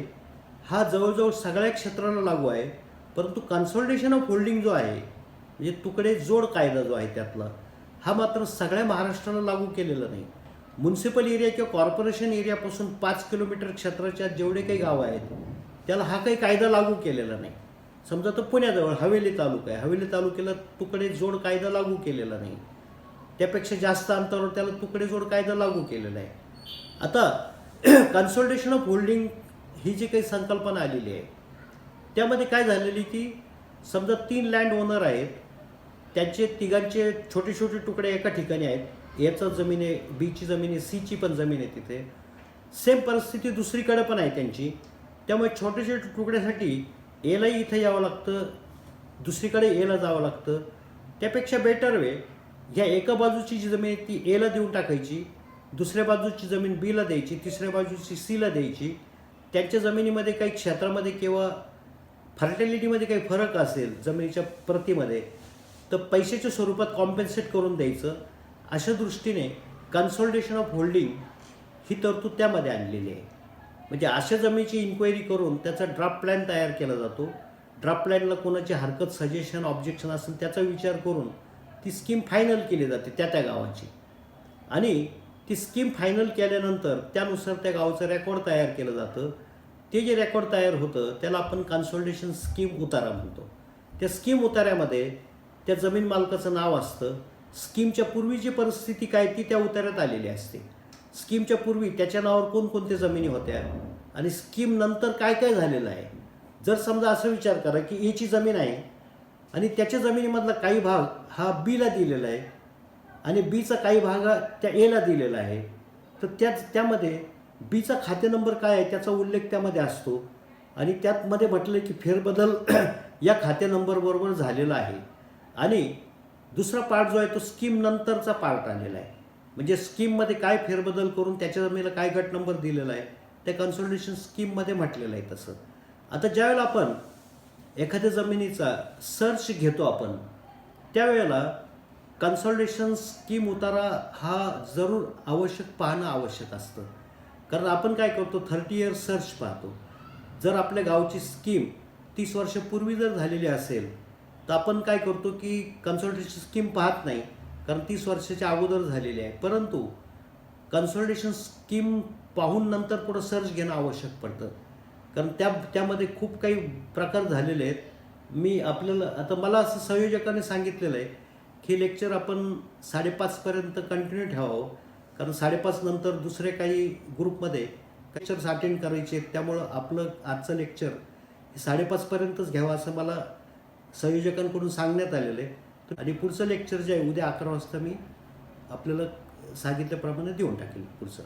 हा जवळजवळ सगळ्या क्षेत्राला लागू आहे, परंतु कन्सल्टेशन ऑफ होल्डिंग जो आहे म्हणजे तुकडे जोड कायदा जो आहे त्यातला हा मात्र सगळ्या महाराष्ट्राला लागू केलेला नाही. म्युन्सिपल एरिया किंवा कॉर्पोरेशन एरियापासून 5 किलोमीटर क्षेत्राच्या जेवढे काही गावं आहेत त्याला हा काही कायदा लागू केलेला नाही. समजा तर पुण्याजवळ हवेली तालुका आहे, हवेली तालुक्याला तुकडे जोड कायदा लागू केलेला नाही. त्यापेक्षा जास्त अंतरावर त्याला तुकडे जोड कायदा लागू केलेला आहे. आता कन्सल्टेशन ऑफ होल्डिंग ही जी काही संकल्पना आलेली आहे त्यामध्ये काय झालेली की समजा 3 लँड ओनर आहेत, त्यांचे तिघांचे छोटे छोटे तुकडे एका ठिकाणी आहेत. याचं जमीन आहे, बीची जमीन आहे, सीची पण जमीन आहे, तिथे सेम परिस्थिती दुसरीकडे पण आहे त्यांची. त्यामुळे छोटे छोटे तुकड्यासाठी एलाही इथं यावं लागतं, दुसरीकडे एला जावं लागतं. त्यापेक्षा बेटर वे ह्या एका बाजूची जी जमीन आहे ती एला देऊन टाकायची, दुसऱ्या बाजूची जमीन बीला द्यायची, तिसऱ्या बाजूची सीला द्यायची. त्यांच्या जमिनीमध्ये काही क्षेत्रामध्ये किंवा फर्टिलिटीमध्ये काही फरक असेल जमिनीच्या प्रतीमध्ये तर पैशाच्या स्वरूपात कॉम्पेन्सेट करून द्यायचं. अशा दृष्टीने कन्सल्टेशन ऑफ होल्डिंग ही तरतूद त्यामध्ये आणलेली आहे. म्हणजे अशा जमिनीची इन्क्वायरी करून त्याचा ड्राफ्ट प्लॅन तयार केला जातो. ड्राफ्ट प्लॅनला कोणाची हरकत, सजेशन, ऑब्जेक्शन असेल त्याचा विचार करून ती स्कीम फायनल केली जाते त्या गावाची. आणि ती स्कीम फायनल केल्यानंतर त्यानुसार त्या गावाचं रेकॉर्ड तयार केलं जातं. ते जे रेकॉर्ड तयार होतं त्याला आपण कन्सल्टेशन स्कीम उतारा म्हणतो. त्या स्कीम उतार्यामध्ये त्या जमीन मालकाचं नाव असतं. स्कीमच्या पूर्वीची परिस्थिती काय ती त्या उतार्यात आलेली असते. स्कीमच्या पूर्वी त्याच्या नावावर कोणकोणत्या जमिनी होत्या आणि स्कीम नंतर काय काय झालेलं आहे. जर समजा असं विचार करा की एची जमीन आहे आणि त्याच्या जमिनीमधला काही भाग हा बीला दिलेला आहे आणि बीचा काही भाग हा त्या एला दिलेला आहे, तर त्यामध्ये बीचा खाते नंबर काय आहे त्याचा उल्लेख त्यामध्ये असतो. आणि त्यामध्ये म्हटलं की फेरबदल या खाते नंबरबरोबर झालेला आहे. आणि दुसरा पार्ट जो आहे तो स्कीम नंतरचा पार्ट आलेला आहे. म्हणजे स्कीममध्ये काय फेरबदल करून त्याच्या जमिनीला काय गट नंबर दिलेला आहे त्या कन्सल्टेशन स्कीममध्ये म्हटलेलं आहे तसं. आता ज्यावेळेला आपण एखाद्या जमिनीचा सर्च घेतो आपण त्यावेळेला कन्सल्टेशन स्कीम उतारा हा जरूर पाहणं आवश्यक असतं. कारण आपण काय करतो 30 इयर सर्च पाहतो. जर आपल्या गावची स्कीम 30 वर्षापूर्वी जर झालेली असेल तर आपण काय करतो की कन्सल्टेशन स्कीम पाहत नाही, कारण 30 वर्षाच्या अगोदर झालेली आहे. परंतु कन्सल्टेशन स्कीम पाहून नंतर पुढं सर्च घेणं आवश्यक पडतं, कारण त्यामध्ये खूप काही प्रकार झालेले आहेत. मी आपल्याला आता मला असं संयोजकाने सांगितलेलं आहे की लेक्चर आपण 5:30पर्यंत कंटिन्यू ठेवावं, कारण 5:30 नंतर दुसरे काही ग्रुपमध्ये लेक्चर्स अटेंड करायचे आहेत. त्यामुळं आपलं आजचं लेक्चर 5:30पर्यंतच घ्यावं असं मला संयोजकांकडून सांगण्यात आलेलं आहे. आणि पुढचं लेक्चर जे आहे उद्या 11 वाजता मी आपल्याला सांगितल्याप्रमाणे देऊन टाकेल पुढचं.